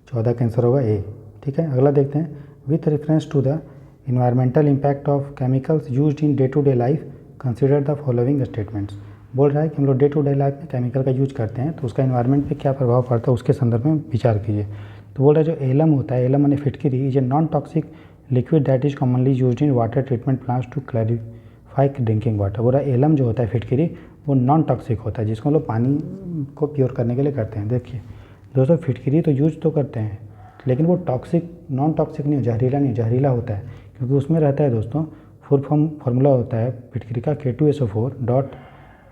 14 का आंसर होगा ए। ठीक है, अगला देखते हैं। With reference to the environmental impact of chemicals used in day to day life consider the following statements. बोल रहा है कि हम लोग डे टू डे लाइफ में केमिकल का यूज करते हैं तो उसका इन्वायरमेंट पे क्या प्रभाव पड़ता है उसके संदर्भ में विचार कीजिए। तो बोल रहा है जो एलम होता है, एलम यानी फिटकरी, is a non toxic liquid that is commonly used in water treatment plants to clarify drinking water. बोल रहा है एलम जो होता है फिटकरी वो नॉन टॉक्सिक होता है, जिसको हम लोग पानी को प्योर करने के लिए करते हैं। देखिए दोस्तों, फिटकरी तो यूज तो करते हैं लेकिन वो टॉक्सिक, नॉन टॉक्सिक नहीं, जहरीला नहीं, जहरीला होता है, क्योंकि उसमें रहता है दोस्तों फुल फार्मूला होता है फिटकरी का K2SO4 dot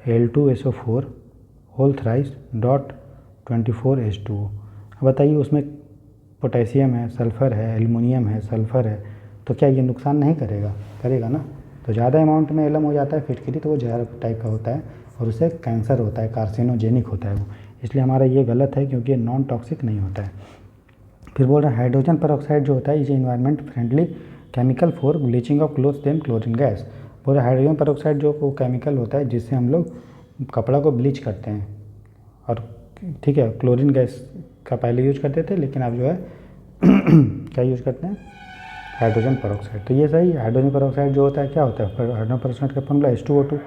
L2SO4 whole thrice dot 24H2O। अब बताइए उसमें पोटेशियम है, सल्फ़र है, एल्युमिनियम है, सल्फ़र है, तो क्या ये नुकसान नहीं करेगा? करेगा ना। तो ज़्यादा अमाउंट में एलम हो जाता है फिटकरी तो वो जहर टाइप का होता है और उससे कैंसर होता है, कार्सिनोजेनिक होता है वो, इसलिए हमारा ये गलत है क्योंकि ये नॉन टॉक्सिक नहीं होता है। फिर बोल रहे हैं हाइड्रोजन परऑक्साइड जो होता है is environment friendly chemical for bleaching of clothes then chlorine gas. बोल रहे हाइड्रोजन परऑक्साइड जो वो केमिकल होता है जिससे हम लोग कपड़ा को ब्लीच करते हैं, और ठीक है क्लोरीन गैस का पहले यूज करते थे लेकिन अब जो है क्या यूज करते हैं? Hydrogen peroxide. तो ये सही है। हाइड्रोजन परऑक्साइड जो होता है क्या होता है? हाइड्रोजन परऑक्साइड का फॉर्मूला H2O2,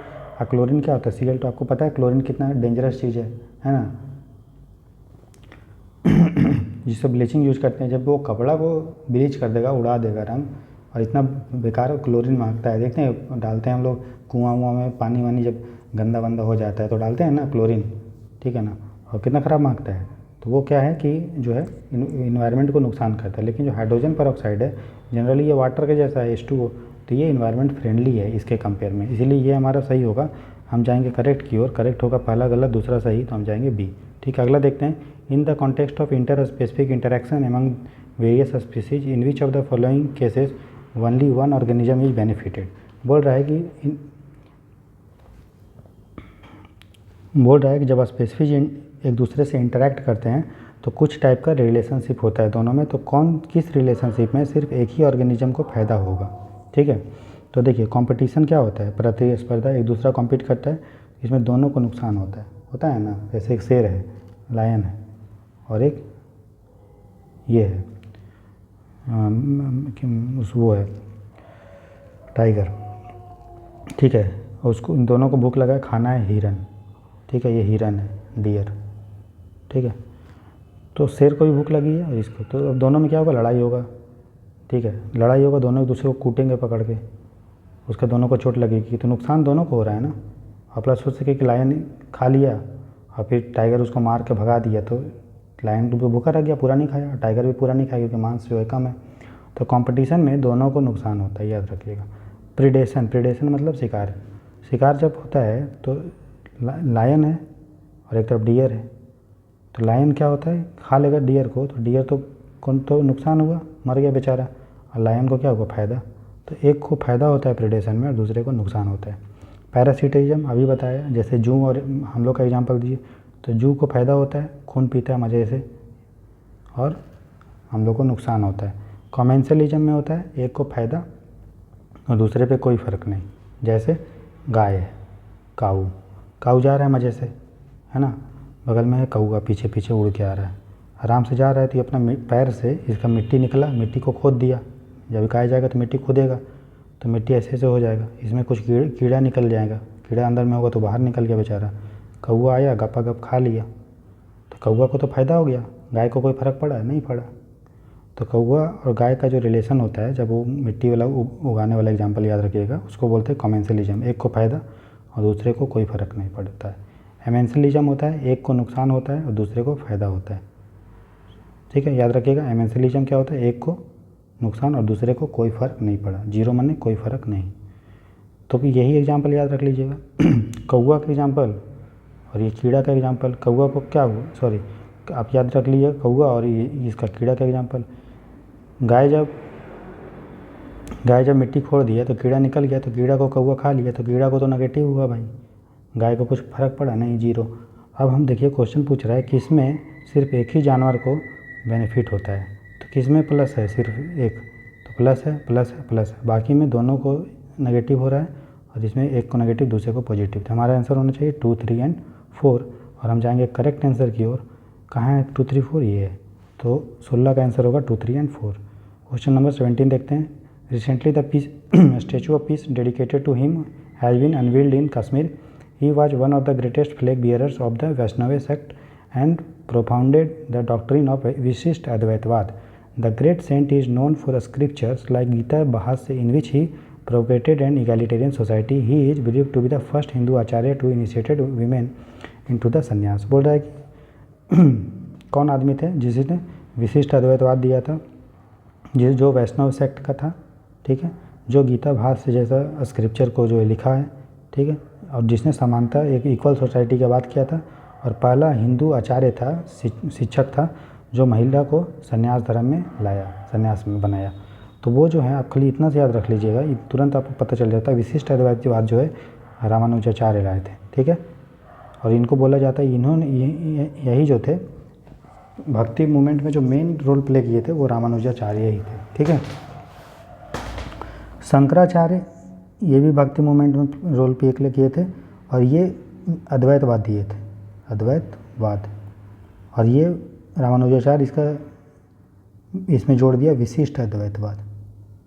और क्लोरीन क्या होता है? Cl। तो आपको पता है क्लोरीन कितना डेंजरस चीज़ है ना। जिससे ब्लीचिंग यूज करते हैं, जब वो कपड़ा को ब्लीच कर देगा, उड़ा देगा रंग, और इतना बेकार क्लोरीन मांगता है। देखते हैं डालते हैं हम लोग कुआं वुआं में पानी वानी, जब गंदा वंदा हो जाता है तो डालते हैं ना क्लोरीन, ठीक है ना, और कितना ख़राब मांगता है। तो वो क्या है कि जो है इन्वायरमेंट को नुकसान करता है। लेकिन जो हाइड्रोजन परऑक्साइड है जनरली ये वाटर के जैसा है H2O, तो ये इन्वायरमेंट फ्रेंडली है इसके कंपेयर में, इसीलिए ये हमारा सही होगा। हम जाएंगे करेक्ट की ओर, करेक्ट होगा पहला गलत दूसरा सही, तो हम जाएंगे बी। ठीक है, अगला देखते हैं। इन the context of inter specific interaction among various species in which of the following cases only one organism is benefited. बोल रहा है कि बोल रहा है कि जब स्पेसीफिज एक दूसरे से इंटरेक्ट करते हैं तो कुछ टाइप का रिलेशनशिप होता है दोनों में, तो कौन किस रिलेशनशिप में सिर्फ एक ही ऑर्गेनिज्म को फ़ायदा होगा। ठीक है, तो देखिए कंपटीशन क्या होता है, प्रतिस्पर्धा, एक दूसरा कॉम्पीट करता है, इसमें दोनों को नुकसान होता है ना। जैसे एक शेर है, लायन है, और एक ये है वो है टाइगर। ठीक है, और उसको इन दोनों को भूख लगा है, खाना है हिरन। ठीक है, ये हिरन है, डियर। ठीक है, तो शेर को भी भूख लगी है और इसको, तो अब दोनों में क्या होगा, लड़ाई होगा। ठीक है, लड़ाई होगा, दोनों एक दूसरे को कूटेंगे पकड़ के, उसका दोनों को चोट लगेगी, तो नुकसान दोनों को हो रहा है ना। और प्लस सोच सके कि लायन खा लिया और फिर टाइगर उसको मार के भगा दिया, तो लायन तो भूखा रह गया, पूरा नहीं खाया, टाइगर भी पूरा नहीं खाया क्योंकि मांस जो है कम है। तो कंपटीशन में दोनों को नुकसान होता है, याद रखिएगा। प्रीडेशन मतलब शिकार जब होता है तो लायन है और एक तरफ डियर है, तो लायन क्या होता है, खा लेगा डियर को, तो डियर तो कौन तो नुकसान हुआ, मर गया बेचारा, और लायन को क्या होगा, फ़ायदा। तो एक को फ़ायदा होता है प्रीडेशन में और दूसरे को नुकसान होता है। पैरासिटिज्म अभी बताया, जैसे जू और हम लोग का एग्जांपल दिए, तो जू को फ़ायदा होता है, खून पीता है मज़े से, और हम लोग को नुकसान होता है। कॉमेंसलिज्म में होता है एक को फ़ायदा और दूसरे पे कोई फ़र्क नहीं। जैसे गाय है, काऊ जा रहा है मज़े से, है ना, बगल में है कौवा, पीछे पीछे उड़ के आ रहा है, आराम से जा रहा है, तो ये अपना पैर से इसका मिट्टी निकला, मिट्टी को खोद दिया, जब गाय जाएगा तो मिट्टी खोदेगा, तो मिट्टी ऐसे हो जाएगा, इसमें कुछ कीड़ा निकल जाएगा, कीड़ा अंदर में होगा तो बाहर निकल गया बेचारा, कौवा आया गपागप खा लिया, तो कौवा को तो फ़ायदा हो गया, गाय को कोई फ़र्क पड़ा, नहीं पड़ा। तो कौवा और गाय का जो रिलेशन होता है, जब वो मिट्टी वाला उगाने वाला एग्जाम्पल याद रखिएगा, उसको बोलते हैं कॉमेंसलिज्म, एक को फ़ायदा और दूसरे को कोई फ़र्क नहीं पड़ता है। एमेंसलिज्म होता है एक को नुकसान होता है और दूसरे को फ़ायदा होता है। ठीक है, याद रखिएगा, एमेंसलिज्म क्या होता है, एक को नुकसान और दूसरे को कोई फ़र्क नहीं पड़ा, जीरो माने कोई फ़र्क नहीं। तो यही एग्जाम्पल याद रख लीजिएगा कौवा का एग्जाम्पल और ये कीड़ा का एग्जाम्पल। कौवा को क्या हुआ, सॉरी आप याद रख लीजिए, कौवा और इसका कीड़ा का एग्जाम्पल। गाय जब मिट्टी खोद दिया तो कीड़ा निकल गया, तो कीड़ा को कौवा खा लिया, तो कीड़ा को तो नेगेटिव हुआ भाई, गाय को कुछ फ़र्क पड़ा नहीं, जीरो। अब हम देखिए क्वेश्चन पूछ रहा है किसमें सिर्फ एक ही जानवर को बेनिफिट होता है, तो किसमें प्लस है, सिर्फ एक, तो प्लस है प्लस है प्लस है, बाकी में दोनों को नेगेटिव हो रहा है और इसमें एक को नेगेटिव दूसरे को पॉजिटिव। तो हमारा आंसर होना चाहिए 2, 3 एंड 4, और हम जाएंगे करेक्ट आंसर की ओर। कहाँ है 2, 3, 4, ये है, तो 16 का आंसर होगा 2, 3 एंड 4। क्वेश्चन नंबर 17 देखते हैं। Recently the peace statue of peace dedicated to him has been unveiled in Kashmir. He was one of the greatest flag bearers of the Vaishnava sect and propounded the doctrine of Vishisht Advaitvad. The great saint is known for scriptures like Gita Bhasya, in which he propagated an egalitarian society. He is believed to be the first Hindu acharya to initiate women into the sannyas. बोल रहा है कि कौन आदमी थे जिसने विशिष्ट अद्वैतवाद दिया था, जो वैष्णव सेक्ट का था, ठीक है, जो गीता भाष्य जैसा स्क्रिप्चर को जो लिखा है, ठीक है, और जिसने समानता एक इक्वल सोसाइटी की बात किया था, और पहला हिंदू आचार्य था, शिक्षक था, जो महिला को संन्यास धर्म में लाया, संन्यास में बनाया। तो वो जो है आप खाली इतना से याद रख लीजिएगा, तुरंत आपको पता चल जाता है विशिष्ट अद्वैतवाद जो है रामानुजाचार्य लाए थे। ठीक है, और इनको बोला जाता है, इन्होंने यही जो थे भक्ति मूवमेंट में जो मेन रोल प्ले किए थे वो रामानुजाचार्य ही थे। ठीक है, शंकराचार्य ये भी भक्ति मूवमेंट में रोल प्ले किए थे, और ये अद्वैतवाद दिए थे, अद्वैतवाद, और ये रामानुजाचार्य इसमें जोड़ दिया विशिष्ट अद्वैतवाद।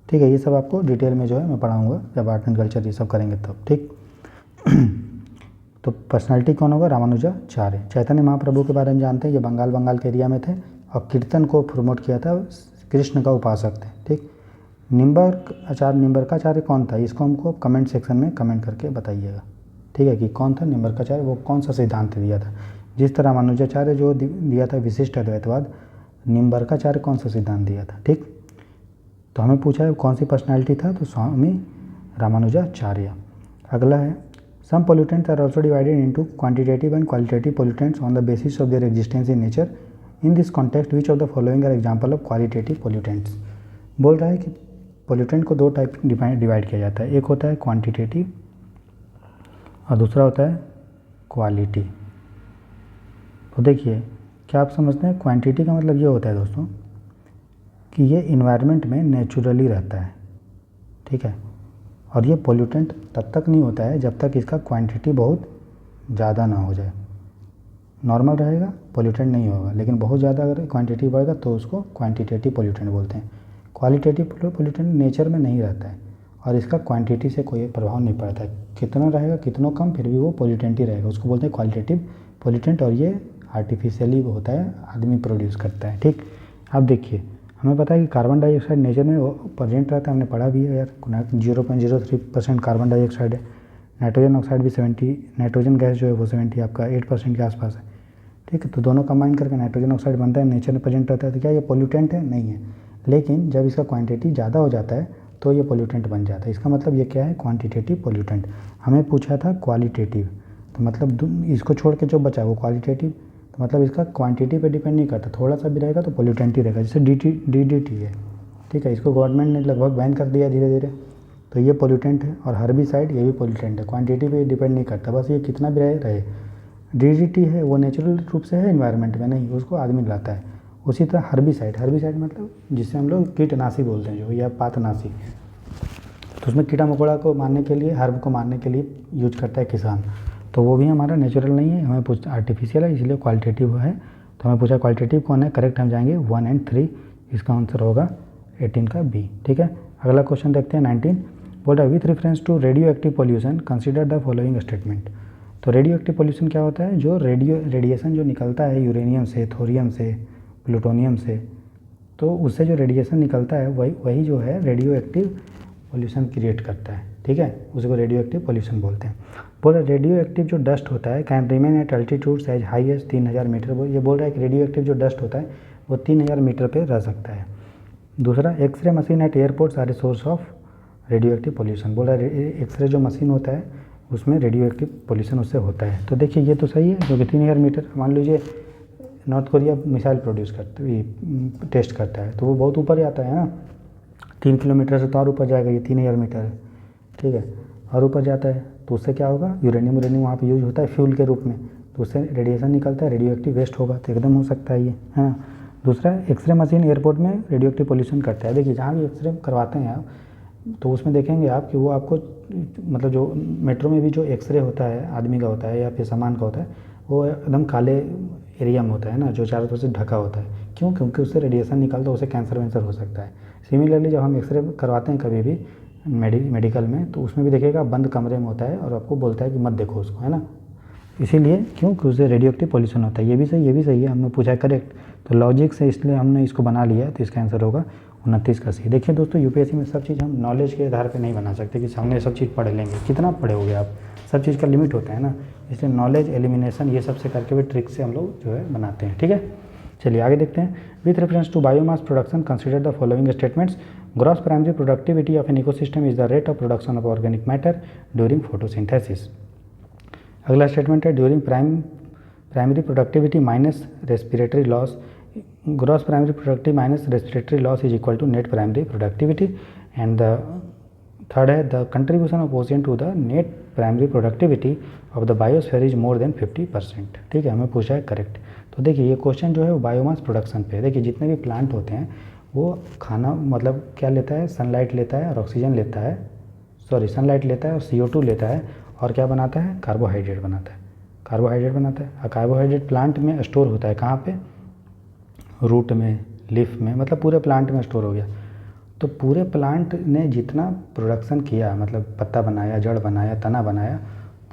ठीक है, ये सब आपको डिटेल में जो है मैं पढ़ाऊँगा जब आर्ट एंड कल्चर ये सब करेंगे तब। ठीक तो पर्सनालिटी कौन होगा, रामानुजाचार्य। चैतन्य महाप्रभु के बारे में जानते हैं, ये बंगाल के एरिया में थे और कीर्तन को प्रमोट किया था, कृष्ण का उपासक थे। ठीक, निम्बरकाचार्य कौन था, इसको हमको कमेंट सेक्शन में कमेंट करके बताइएगा। ठीक है, कि कौन था निम्बरकाचार्य, वो कौन सा सिद्धांत दिया था। जिस तरह रामानुजाचार्य जो दिया था विशिष्ट अद्वैतवाद, निम्बरकाचार्य कौन सा सिद्धांत दिया था। ठीक, तो हमें पूछा है कौन सी पर्सनैलिटी था, तो स्वामी रामानुजाचार्य। अगला है, some pollutants are also divided into quantitative and qualitative pollutants on the basis of their existence in nature. In this context which of the following are example of qualitative pollutants. बोल रहा है कि pollutant को दो type divide किया जाता है, एक होता है क्वांटिटेटिव और दूसरा होता है क्वालिटी। तो देखिए, क्या आप समझते हैं क्वांटिटी का मतलब ये होता है दोस्तों कि ये इन्वायरमेंट में नेचुरली रहता है, ठीक है, और ये पोल्यूटेंट तब तक नहीं होता है जब तक इसका क्वांटिटी बहुत ज़्यादा ना हो जाए। नॉर्मल रहेगा पोल्यूटेंट नहीं होगा, लेकिन बहुत ज़्यादा अगर क्वांटिटी बढ़ेगा तो उसको क्वांटिटेटिव पोल्यूटेंट बोलते हैं। क्वालिटेटिव पोल्यूटेंट नेचर में नहीं रहता है और इसका क्वांटिटी से कोई प्रभाव नहीं पड़ता है, कितना रहेगा कितना कम फिर भी वो पोल्यूटेंट ही रहेगा, उसको बोलते हैं क्वालिटेटिव पोल्यूटेंट। और ये आर्टिफिशियली होता है, आदमी प्रोड्यूस करता है, ठीक। अब देखिए, हमें पता है कि कार्बन डाइऑक्साइड नेचर में प्रेजेंट रहता है, हमने पढ़ा भी है यार, 0.03% कार्बन डाइऑक्साइड है। नाइट्रोजन ऑक्साइड भी 70, नाइट्रोजन गैस जो है वो 70 आपका 8% के आसपास है, ठीक है। तो दोनों कंबाइन करके नाइट्रोजन ऑक्साइड बनता है, नेचर में प्रेजेंट रहता है। तो क्या ये पोल्यूटेंट है? नहीं है। लेकिन जब इसका क्वांटिटी ज़्यादा हो जाता है तो ये पोल्यूटेंट बन जाता है। इसका मतलब ये क्या है? Quantitative pollutant. हमें पूछा था क्वालिटेटिव, तो मतलब इसको छोड़ के जो बचा वो क्वालिटेटिव, तो मतलब इसका क्वांटिटी पे डिपेंड नहीं करता, थोड़ा सा भी रहेगा तो पोल्यूटेंट ही रहेगा। जैसे DDT है, ठीक है, इसको गवर्नमेंट ने लगभग बैन कर दिया धीरे धीरे, तो ये पोल्यूटेंट है। और हर्बिसाइड ये भी पोल्यूटेंट है, क्वांटिटी पे डिपेंड नहीं करता, बस ये कितना भी रहे। DDT है वो नेचुरल रूप से है, इन्वायरमेंट में नहीं, उसको आदमी लाता है। उसी तरह हर्बिसाइड मतलब जिससे हम लोग कीटनाशी बोलते हैं जो, या पातनाशी, तो उसमें कीड़ा मकोड़ा को मारने के लिए, हर्ब को मारने के लिए यूज करता है किसान, तो वो भी हमारा नेचुरल नहीं है, हमें पूछा आर्टिफिशियल है, इसलिए क्वालिटेटिव है। तो हमें पूछा क्वालिटेटिव कौन है? करेक्ट हम जाएंगे 1 और 3, इसका आंसर होगा 18 का बी, ठीक है। अगला क्वेश्चन देखते हैं 19। बोल रहा है with reference to radio active pollution consider the following statement. तो रेडियो एक्टिव पॉल्यूशन क्या होता है? जो रेडिएशन जो निकलता है यूरेनियम से, थोरियम से, प्लूटोनियम से, तो उससे जो रेडिएशन निकलता है वही जो है रेडियो एक्टिव पॉल्यूशन क्रिएट करता है, ठीक है, उसी को रेडियो एक्टिव पॉल्यूशन बोलते हैं। बोल रेडियो एक्टिव जो डस्ट होता है can remain at altitudes as high as 3000 metre. ये बोल रहा है कि रेडियो एक्टिव जो डस्ट होता है वो 3000 मीटर पे रह सकता है। दूसरा, x-ray machine at airports are a source of radio active pollution. बोल रहा है एक्सरे जो मशीन होता है उसमें रेडियो एक्टिव पॉल्यूशन उससे होता है। तो देखिए ये तो सही है, क्योंकि 3000 मीटर, मान लीजिए नॉर्थ कोरिया मिसाइल प्रोड्यूस करते, टेस्ट करता है, तो वो बहुत ऊपर जाता है ना, 3 किलोमीटर से तो और ऊपर जाएगा, ये 3000 मीटर है, ठीक है, और ऊपर जाता है, तो उससे क्या होगा? यूरेनियम वहाँ पे यूज होता है फ्यूल के रूप में, तो उससे रेडिएशन निकलता है, रेडियो एक्टिव वेस्ट होगा, तो एकदम हो सकता है ये, है ना। दूसरा, एक्सरे मशीन एयरपोर्ट में रेडियो एक्टिव पॉल्यूशन करता है। देखिए जहाँ भी एक्सरे करवाते हैं आप, तो उसमें देखेंगे आप कि वो आपको, मतलब जो मेट्रो में भी जो एक्सरे होता है आदमी का होता है या फिर सामान का होता है, वो एकदम काले एरिया में होता है ना, जो चारों तरफ से ढका होता है। क्यों? क्योंकि उससे रेडिएशन निकलता है, उससे कैंसर वैंसर हो सकता है। सिमिलरली जब हम एक्सरे करवाते हैं कभी भी मेडिकल में, तो उसमें भी देखिएगा बंद कमरे में होता है और आपको बोलता है कि मत देखो उसको, है ना, इसीलिए क्यों? कि उससे रेडियो एक्टिव पॉल्यूशन होता है। ये भी सही है, हमने पूछा है करेक्ट, तो लॉजिक से इसलिए हमने इसको बना लिया, तो इसका आंसर होगा 29 का सी। देखिए दोस्तों, यूपीएससी में सब चीज़ हम नॉलेज के आधार पे नहीं बना सकते कि सामने सब चीज़ पढ़ लेंगे, कितना पढ़ोगे आप, सब चीज़ का लिमिट होता है ना, इसलिए नॉलेज एलिमिनेशन ये सब से करके भी ट्रिक से हम लोग जो है बनाते हैं, ठीक है। चलिए आगे देखते हैं। With reference to biomass production consider the following statements. Gross primary productivity of an ecosystem is the rate of production of organic matter during photosynthesis. अगला स्टेटमेंट है during primary productivity minus respiratory loss, gross primary productivity minus respiratory loss is equal to net primary productivity. And the third है the contribution of ozone to the net primary productivity of the biosphere is more than 50%, ठीक है, हमें पूछा है correct. तो देखिए ये question जो है वो बायोमास प्रोडक्शन पे है। देखिए जितने भी प्लांट होते हैं वो खाना, मतलब क्या लेता है? सनलाइट लेता है और ऑक्सीजन लेता है, सनलाइट लेता है और CO2 लेता है, और क्या बनाता है? कार्बोहाइड्रेट बनाता है, और कार्बोहाइड्रेट प्लांट में स्टोर होता है, कहाँ पे? रूट में, लीफ में, मतलब पूरे प्लांट में स्टोर हो गया। तो पूरे प्लांट ने जितना प्रोडक्शन किया, मतलब पत्ता बनाया, जड़ बनाया, तना बनाया,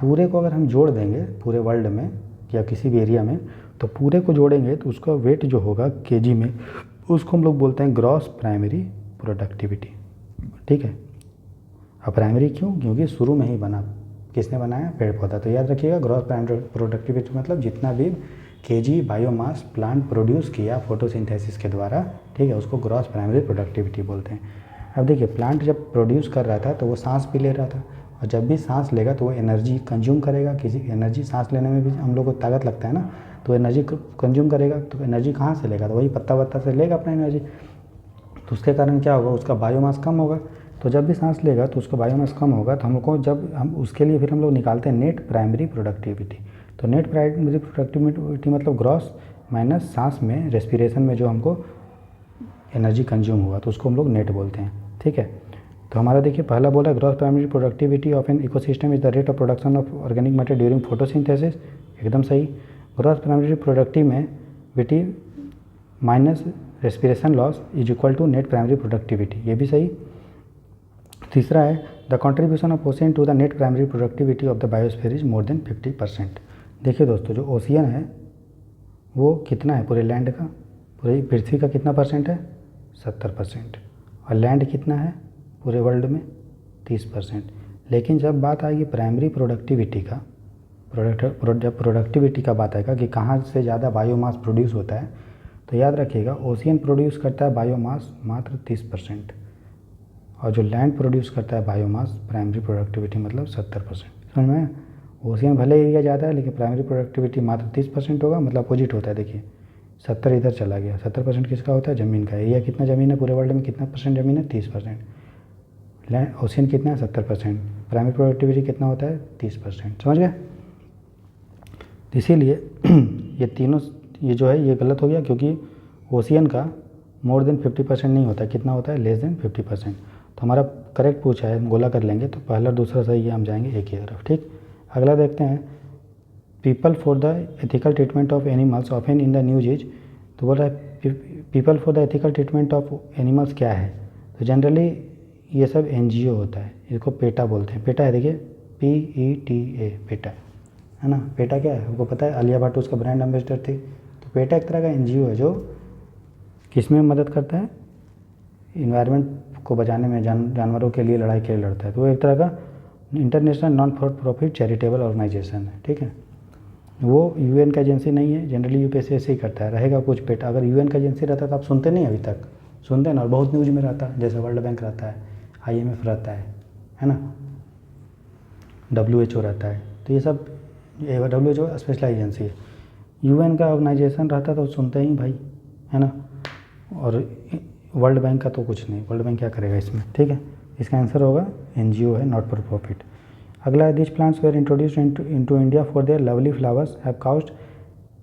पूरे को अगर हम जोड़ देंगे पूरे वर्ल्ड में या किसी भी एरिया में, तो पूरे को जोड़ेंगे तो उसका वेट जो होगा केजी में, उसको हम लोग बोलते हैं ग्रॉस प्राइमरी प्रोडक्टिविटी, ठीक है। अब प्राइमरी क्यों? क्योंकि शुरू में ही बना, किसने बनाया? पेड़ पौधा। तो याद रखिएगा ग्रॉस प्राइमरी प्रोडक्टिविटी मतलब जितना भी केजी बायोमास प्लांट प्रोड्यूस किया फोटोसिंथेसिस के द्वारा, ठीक है, उसको ग्रॉस प्राइमरी प्रोडक्टिविटी बोलते हैं। अब देखिए प्लांट जब प्रोड्यूस कर रहा था तो वो सांस भी ले रहा था, और जब भी सांस लेगा तो वो एनर्जी कंज्यूम करेगा। किसी एनर्जी, सांस लेने में भी हम लोग को ताकत लगता है ना, तो एनर्जी कंज्यूम करेगा, तो एनर्जी कहाँ से लेगा? तो वही पत्ता वत्ता से लेगा अपना एनर्जी। तो उसके कारण क्या होगा? उसका बायोमास कम होगा। तो जब भी सांस लेगा तो उसका बायोमास कम होगा, तो हमको जब हम उसके लिए फिर हम लोग निकालते हैं नेट प्राइमरी प्रोडक्टिविटी। तो नेट प्राइमरी प्रोडक्टिविटी मतलब ग्रॉस माइनस सांस में रेस्पिरेशन में जो हमको एनर्जी कंज्यूम हुआ तो उसको हम लोग नेट बोलते हैं, ठीक है। तो हमारा देखिए पहला बोला gross primary productivity of an ecosystem is the rate of production of organic matter during photosynthesis, एकदम सही। Gross primary productivity minus respiration loss is equal to net primary productivity, ये भी सही। तीसरा है the contribution of ocean to the net primary productivity of the biosphere is more than 50%। देखिए दोस्तों जो ओशियन है वो कितना है पूरे लैंड का, पूरी पृथ्वी का कितना परसेंट है, 70%। और लैंड कितना है पूरे वर्ल्ड में, 30%। लेकिन जब बात आएगी प्राइमरी प्रोडक्टिविटी का, जब प्रोडक्टिविटी का बात आएगा कि कहाँ से ज़्यादा बायोमास प्रोड्यूस होता है, तो याद रखिएगा ओशियन प्रोड्यूस करता है बायोमास मात्र 30%, और जो लैंड प्रोड्यूस करता है बायोमास प्राइमरी प्रोडक्टिविटी मतलब 70%। समझ में? ओशियन भले एरिया ज़्यादा है लेकिन प्राइमरी प्रोडक्टिविटी मात्र 30% होगा, मतलब अपोजिट होता है। देखिए 70 इधर चला गया, 70% किसका होता है, ज़मीन का। एरिया कितना ज़मीन है पूरे वर्ल्ड में, कितना परसेंट ज़मीन है, 30%। लैंड ओशियन कितना है, 70%। प्राइमरी प्रोडक्टिविटी कितना होता है, 30%। समझ गए? इसीलिए ये तीनों ये जो है ये गलत हो गया, क्योंकि ओशियन का मोर देन 50% नहीं होता, कितना होता है, लेस देन 50%। तो हमारा करेक्ट पूछा है, गोला कर लेंगे तो पहला दूसरा सही है, हम जाएंगे एक ही तरफ, ठीक। अगला देखते हैं people for the ethical treatment of animals often in the news is. तो बोल रहा है people for the ethical treatment of animals क्या है, तो जनरली ये सब NGO होता है, इसको पेटा बोलते हैं। पेटा है, देखिए PETA, पेटा है ना। पेटा क्या है आपको पता है, आलिया भट्ट उसका ब्रांड एम्बेसडर थी। तो पेटा एक तरह का NGO है जो किस में मदद करता है, इन्वायरमेंट को बचाने में, जानवरों के लिए लड़ाई के लिए लड़ता है। तो वो एक तरह का international non for profit charitable organisation है, ठीक है। वो UN का एजेंसी नहीं है, जनरली UPSC ऐसे ही करता है, रहेगा कुछ पेटा। अगर UN का एजेंसी रहता तो आप सुनते नहीं, अभी तक सुनते हैं ना, और बहुत न्यूज़ में रहता है, जैसे वर्ल्ड बैंक रहता है, IMF रहता है ना, WHO रहता है। तो ये सब WHO स्पेशल एजेंसी है। UN का ऑर्गेनाइजेशन रहता तो सुनते ही भाई, है ना। और वर्ल्ड बैंक का तो कुछ नहीं, वर्ल्ड बैंक क्या करेगा इसमें, ठीक है। इसका आंसर होगा NGO है, नॉट फॉर प्रॉफिट। अगला है this plants were introduced into India for their lovely flowers have caused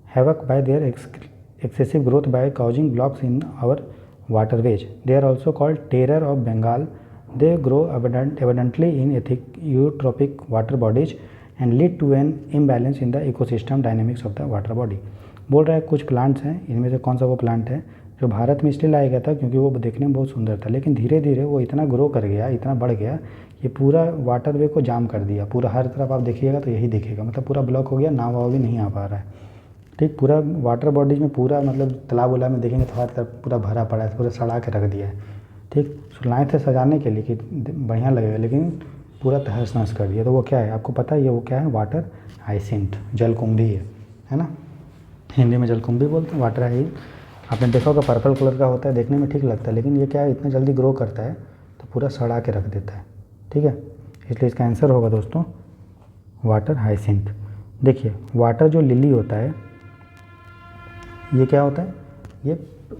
havoc by their excessive growth by causing blocks in our waterways. They are also called terror of Bengal. They grow abundantly in eutrophic water bodies and lead to an imbalance in the ecosystem dynamics of the water body. बोल रहा है कुछ plants हैं, इनमें से कौन सा वो प्लांट है जो भारत में इसलिए लाया गया था क्योंकि वो देखने में बहुत सुंदर था, लेकिन धीरे धीरे वो इतना ग्रो कर गया, इतना बढ़ गया, ये पूरा वाटरवे को जाम कर दिया। पूरा हर तरफ आप देखिएगा तो यही दिखेगा, मतलब पूरा ब्लॉक हो गया, नाव वाव भी नहीं आ पा रहा है, ठीक। पूरा वाटर बॉडीज में पूरा मतलब तालाब उलाब में देखेंगे तो हर तरफ पूरा भरा पड़ा है, पूरा सड़ा के रख दिया है, ठीक। लाए थे सजाने के लिए कि बढ़िया लगेगा, लेकिन पूरा तहस नहस कर दिया। तो वो क्या है आपको पता है, ये वो क्या है, वाटर हाइसिंथ, जलकुंभी है ना, हिंदी में जलकुंभी बोलते हैं, वाटर हाइसिंथ। आपने देखा होगा पर्पल कलर का होता है, देखने में ठीक लगता है, लेकिन ये क्या है, इतना जल्दी ग्रो करता है तो पूरा सड़ा के रख देता है, ठीक है। इसलिए इसका आंसर होगा दोस्तों वाटर हाइसिंथ। देखिए वाटर जो लिली होता है ये क्या होता है, ये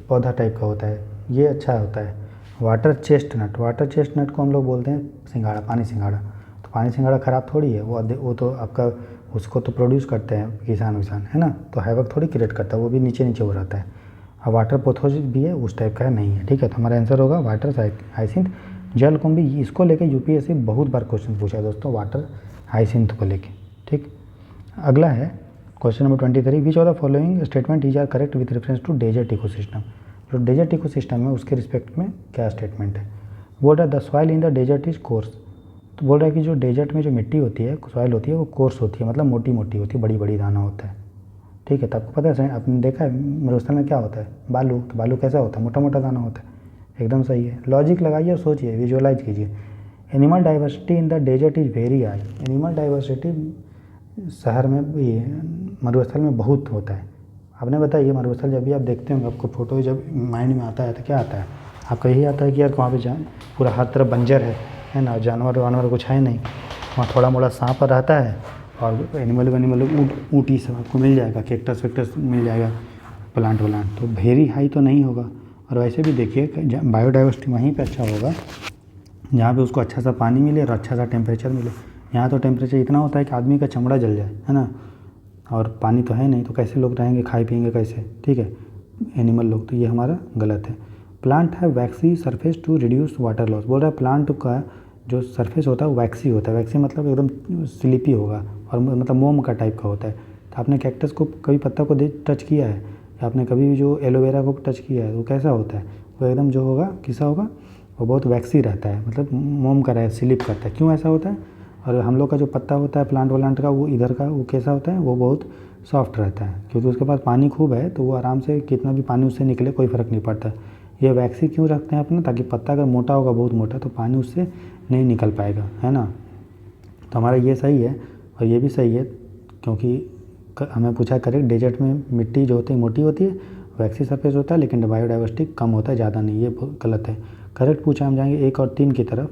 पौधा टाइप का होता है, ये अच्छा होता है। वाटर चेस्टनट, वाटर चेस्टनट को हम लोग बोलते हैं सिंघाड़ा, पानी सिंघाड़ा। तो पानी सिंघाड़ा ख़राब थोड़ी है, वो तो आपका उसको तो प्रोड्यूस करते हैं किसान विसान, है ना। तो हैवक थोड़ी क्रिएट करता है, वो भी नीचे नीचे हो रहता है। और वाटर पोथोज भी है, उस टाइप का है नहीं है, ठीक है। तो हमारा आंसर होगा वाटर हाइसिंथ जलकुंभी। इसको लेके UPSC बहुत बार क्वेश्चन पूछा है दोस्तों, वाटर हाइसिंथ को लेके, ठीक। अगला है question number 23, which of the following statement is are correct with reference to desert ecosystem. जो डेजर्ट इकोसिस्टम है उसके रिस्पेक्ट में क्या स्टेटमेंट है। बोल रहा है the soil in the desert is coarse. तो बोल रहा है कि जो डेजर्ट में जो मिट्टी होती है, सॉइल होती है, वो कोर्स होती है, मतलब मोटी मोटी होती है, बड़ी बड़ी दाना होता है, ठीक है। तो आपको पता है, आपने देखा है मरुस्थल में क्या होता है, बालू। तो बालू कैसा होता है, मोटा मोटा दाना होता है, एकदम सही है। लॉजिक लगाइए और सोचिए, विजुअलाइज कीजिए। Animal diversity in the desert is very high. Animal diversity शहर में मरुस्थल में बहुत होता है। आपने बताइए मरुस्थल जब भी आप देखते होंगे, आपको फोटो जब माइंड में आता है तो क्या आता है, आपको यही आता है कि यार वहाँ पे जाए, पूरा हर तरफ बंजर है ना, जानवर वानवर कुछ है नहीं, वहाँ थोड़ा मोड़ा सांप रहता है और एनिमल ऊँटी सब आपको मिल जाएगा, कैक्टस वैक्टस मिल जाएगा, प्लांट व्लांट। तो वेरी हाई तो नहीं होगा। और वैसे भी देखिए बायोडाइवर्सिटी वहीं पे अच्छा होगा जहाँ पे उसको अच्छा सा पानी मिले और अच्छा सा टेम्परेचर मिले। यहाँ तो टेम्परेचर इतना होता है कि आदमी का चमड़ा जल जाए, है ना। और पानी तो है नहीं, तो कैसे लोग रहेंगे, खाए पिएंगे कैसे, ठीक है, एनिमल लोग, तो ये हमारा गलत है। प्लांट है waxy surface to reduce water loss, बोल रहा है प्लांट का जो सरफेस होता है वो वैक्सी होता है। वैक्सी मतलब एकदम स्लिपी होगा और मतलब मोम का टाइप का होता है। तो आपने कैक्टस को कभी पत्ता को टच किया है, या आपने कभी भी जो एलोवेरा को टच किया है, वो कैसा होता है, वो एकदम जो होगा किसा होगा, वो बहुत वैक्सी रहता है, मतलब मोम का रहा है, स्लिप करता है। क्यों ऐसा होता है? और हम लोग का जो पत्ता होता है प्लांट व्लांट का, वो इधर का वो कैसा होता है, वो बहुत सॉफ्ट रहता है, क्योंकि उसके पास पानी खूब है, तो वो आराम से कितना भी पानी उससे निकले कोई फ़र्क नहीं पड़ता। ये वैक्सी क्यों रखते हैं अपना, ताकि पत्ता अगर मोटा होगा, बहुत मोटा, तो पानी उससे नहीं निकल पाएगा, है ना। तो हमारा ये सही है और ये भी सही है, क्योंकि हमें पूछा करेक्ट, डेजर्ट में मिट्टी जो होती है मोटी होती है, वैक्सी सरफेस होता है, लेकिन बायोडाइवर्सिटी कम होता है, ज़्यादा नहीं, ये गलत है। करेक्ट पूछा, हम जाएंगे 1 और 3 की तरफ,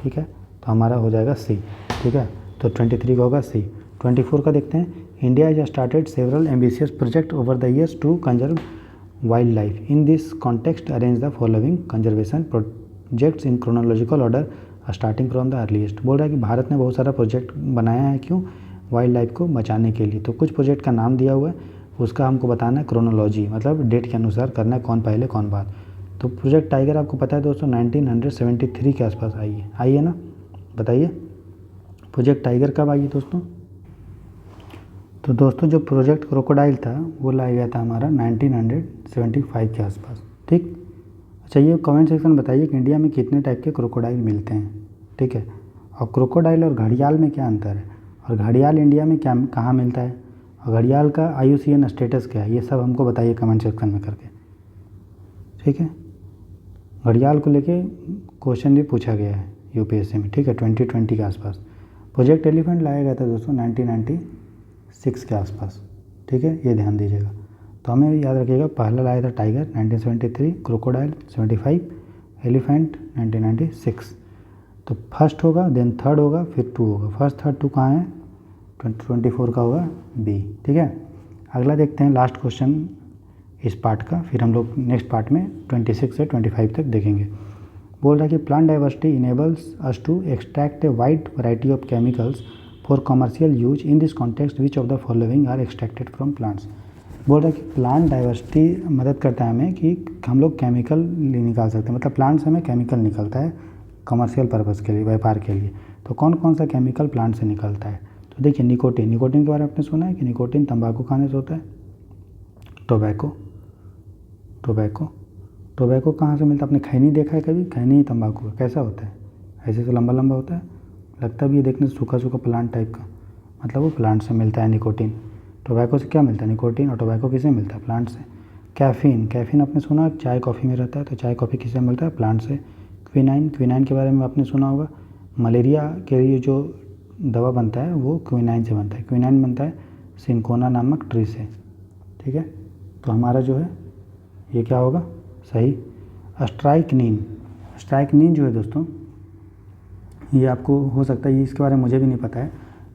ठीक है, तो हमारा हो जाएगा सी, ठीक है, तो 23 का होगा सी। 24 का देखते हैं, India has started several ambitious project over the years to conserve wildlife. In this context arrange the following conservation projects in chronological order starting from the earliest. बोल रहा है कि भारत ने बहुत सारा प्रोजेक्ट बनाया है, क्यों, वाइल्ड लाइफ को बचाने के लिए। तो कुछ प्रोजेक्ट का नाम दिया हुआ है, उसका हमको बताना है क्रोनोलॉजी, मतलब डेट के अनुसार करना है, कौन पहले कौन बाद। तो प्रोजेक्ट टाइगर आपको पता है दोस्तों 1973 के आसपास आई है ना, बताइए प्रोजेक्ट टाइगर कब आई है दोस्तों। तो दोस्तों जो प्रोजेक्ट क्रोकोडाइल था वो लाया गया था हमारा 1975 के आसपास, ठीक। अच्छा, ये कमेंट सेक्शन में बताइए कि इंडिया में कितने टाइप के क्रोकोडाइल मिलते हैं, ठीक है, और क्रोकोडाइल और घड़ियाल में क्या अंतर है, और घड़ियाल इंडिया में क्या कहाँ मिलता है, और घड़ियाल का IUCN स्टेटस क्या है, ये सब हमको बताइए कमेंट सेक्शन में करके, ठीक है। घड़ियाल को लेके क्वेश्चन भी पूछा गया है UPSC में, ठीक है, 2020 के आसपास। प्रोजेक्ट एलिफेंट लाया गया था दोस्तों 1996 के आसपास, ठीक है, ये ध्यान दीजिएगा। तो हमें याद रखिएगा, पहला लाया था टाइगर 1973, क्रोकोडाइल 75, एलिफेंट 1996। तो फर्स्ट होगा, देन थर्ड होगा, फिर 2 होगा। फर्स्ट थर्ड 2 कहाँ है, 24 का होगा बी, ठीक है। अगला देखते हैं लास्ट क्वेश्चन इस पार्ट का, फिर हम लोग नेक्स्ट पार्ट में 26 से 25 तक देखेंगे। बोल रहा है कि plant diversity enables us to extract a wide variety of chemicals for commercial use in this context which of the following are extracted from plants. बोल रहा है कि प्लांट डाइवर्सिटी मदद करता है हमें कि हम लोग केमिकल निकाल सकते हैं, मतलब प्लांट से हमें केमिकल निकलता है कमर्शियल पर्पज़ के लिए, व्यापार के लिए। तो कौन कौन सा केमिकल प्लांट से निकलता है, तो देखिए निकोटीन के बारे में आपने सुना है कि निकोटीन तंबाकू खाने से होता है। टोबैको कहाँ से मिलता है, आपने खैनी देखा है कभी, खैनी तंबाकू का कैसा होता है, ऐसे तो लंबा लंबा होता है, लगता भी है देखने से सूखा सूखा प्लांट टाइप का, मतलब वो प्लांट से मिलता है निकोटीन। टोबैको से क्या मिलता है, निकोटीन, और टोबैको किससे मिलता है, प्लांट से। कैफ़ीन आपने सुना चाय कॉफ़ी में रहता है, तो चाय कॉफ़ी किससे मिलता है, प्लांट से। क्विनाइन के बारे में आपने सुना होगा, मलेरिया के लिए जो दवा बनता है वो क्विनाइन से बनता है। क्विनाइन बनता है सिंकोना नामक ट्री से, ठीक है। तो हमारा जो है ये क्या होगा सही, स्ट्राइकनिन जो है दोस्तों, ये आपको हो सकता है, ये इसके बारे में मुझे भी नहीं पता है,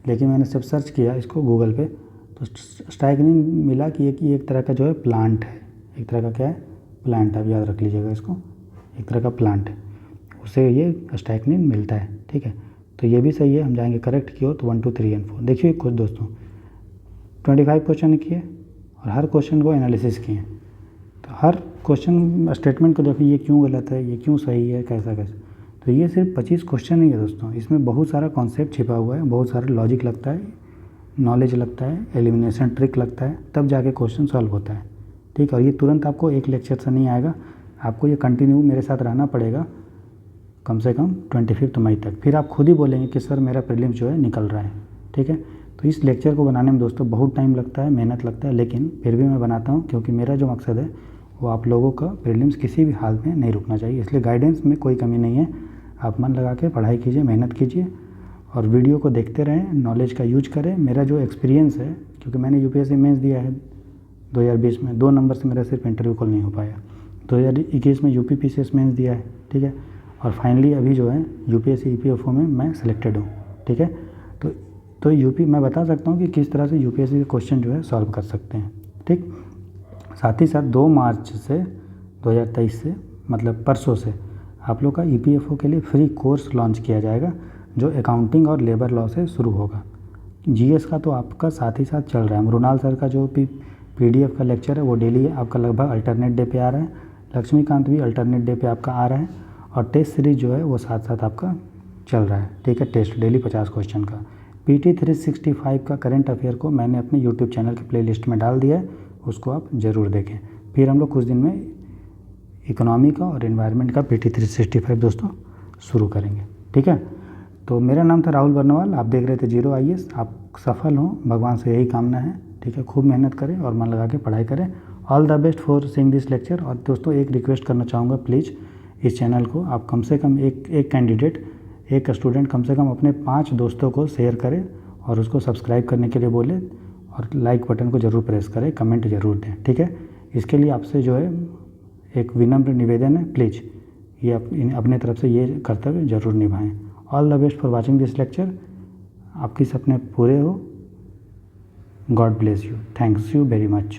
लेकिन मैंने जब सर्च किया इसको गूगल पे, तो स्ट्राइकनिन मिला कि ये एक तरह का जो है प्लांट है, एक तरह का क्या है, प्लांट। आप याद रख लीजिएगा इसको, एक तरह का प्लांट है, उससे ये स्ट्राइकनिन मिलता है, ठीक है। तो ये भी सही है, हम जाएंगे करेक्ट की ओर। तो 1 2 3 और 4 देखिए कुछ दोस्तों 25 क्वेश्चन किए और हर क्वेश्चन को एनालिसिस किए। तो हर क्वेश्चन स्टेटमेंट को देखिए, ये क्यों गलत है, ये क्यों सही है, कैसा। तो ये सिर्फ 25 क्वेश्चन ही है दोस्तों, इसमें बहुत सारा कॉन्सेप्ट छिपा हुआ है, बहुत सारा लॉजिक लगता है, नॉलेज लगता है, एलिमिनेशन ट्रिक लगता है, तब जाके क्वेश्चन सॉल्व होता है, ठीक है। और ये तुरंत आपको एक लेक्चर से नहीं आएगा, आपको ये कंटिन्यू मेरे साथ रहना पड़ेगा कम से कम 25 मई तक। फिर आप खुद ही बोलेंगे कि सर मेरा प्रीलिम्स जो है निकल रहा है, ठीक है। तो इस लेक्चर को बनाने में दोस्तों बहुत टाइम लगता है, मेहनत लगता है, लेकिन फिर भी मैं बनाता हूँ, क्योंकि मेरा जो मकसद है वो आप लोगों का प्रीलिम्स किसी भी हाल में नहीं रुकना चाहिए। इसलिए गाइडेंस में कोई कमी नहीं है, आप मन लगा के पढ़ाई कीजिए, मेहनत कीजिए और वीडियो को देखते रहें, नॉलेज का यूज करें। मेरा जो एक्सपीरियंस है, क्योंकि मैंने UPSC मेंस दिया है 2020 में, 2 नंबर से मेरा सिर्फ इंटरव्यू कॉल नहीं हो पाया। 2021 में UP PCS मेंस दिया है, ठीक है, और फाइनली अभी जो है UPSC EPFO में मैं सिलेक्टेड हूँ, ठीक है। तो यूपी मैं बता सकता हूँ कि किस तरह से UPSC के क्वेश्चन जो है सॉल्व कर सकते हैं, ठीक। साथ ही साथ 2 मार्च से 2023 से, मतलब परसों से, आप लोग का EPFO के लिए फ्री कोर्स लॉन्च किया जाएगा, जो अकाउंटिंग और लेबर लॉ से शुरू होगा। जीएस का तो आपका साथ ही साथ चल रहा है। मृणाल सर का जो पीडीएफ का लेक्चर है वो डेली आपका लगभग अल्टरनेट डे पे आ रहा है। लक्ष्मीकांत भी अल्टरनेट डे पे आपका आ रहा है। और टेस्ट सीरीज जो है वो साथ साथ आपका चल रहा है, ठीक है। टेस्ट डेली 50 क्वेश्चन का। PT 365 का करंट अफेयर को मैंने अपने यूट्यूब चैनल के प्ले लिस्ट में डाल दिया है, उसको आप ज़रूर देखें। फिर हम लोग कुछ दिन में इकोनॉमी का और एनवायरनमेंट का PT 365 दोस्तों शुरू करेंगे, ठीक है। तो मेरा नाम था राहुल बर्नवाल, आप देख रहे थे जीरो IAS। आप सफल हों, भगवान से यही कामना है, ठीक है। खूब मेहनत करें और मन लगा के पढ़ाई करें। All the best for seeing this lecture. और दोस्तों एक रिक्वेस्ट करना चाहूँगा, प्लीज़ इस चैनल को आप कम से कम एक कैंडिडेट, एक स्टूडेंट कम से कम अपने 5 दोस्तों को शेयर करें और उसको सब्सक्राइब करने के लिए बोले और लाइक बटन को ज़रूर प्रेस करें, कमेंट ज़रूर दें, ठीक है। इसके लिए आपसे जो है एक विनम्र निवेदन है, प्लीज़ ये अपने तरफ से ये कर्तव्य ज़रूर निभाएं। All the best for watching this lecture. आपके सपने पूरे हो। God bless you. Thanks you very much.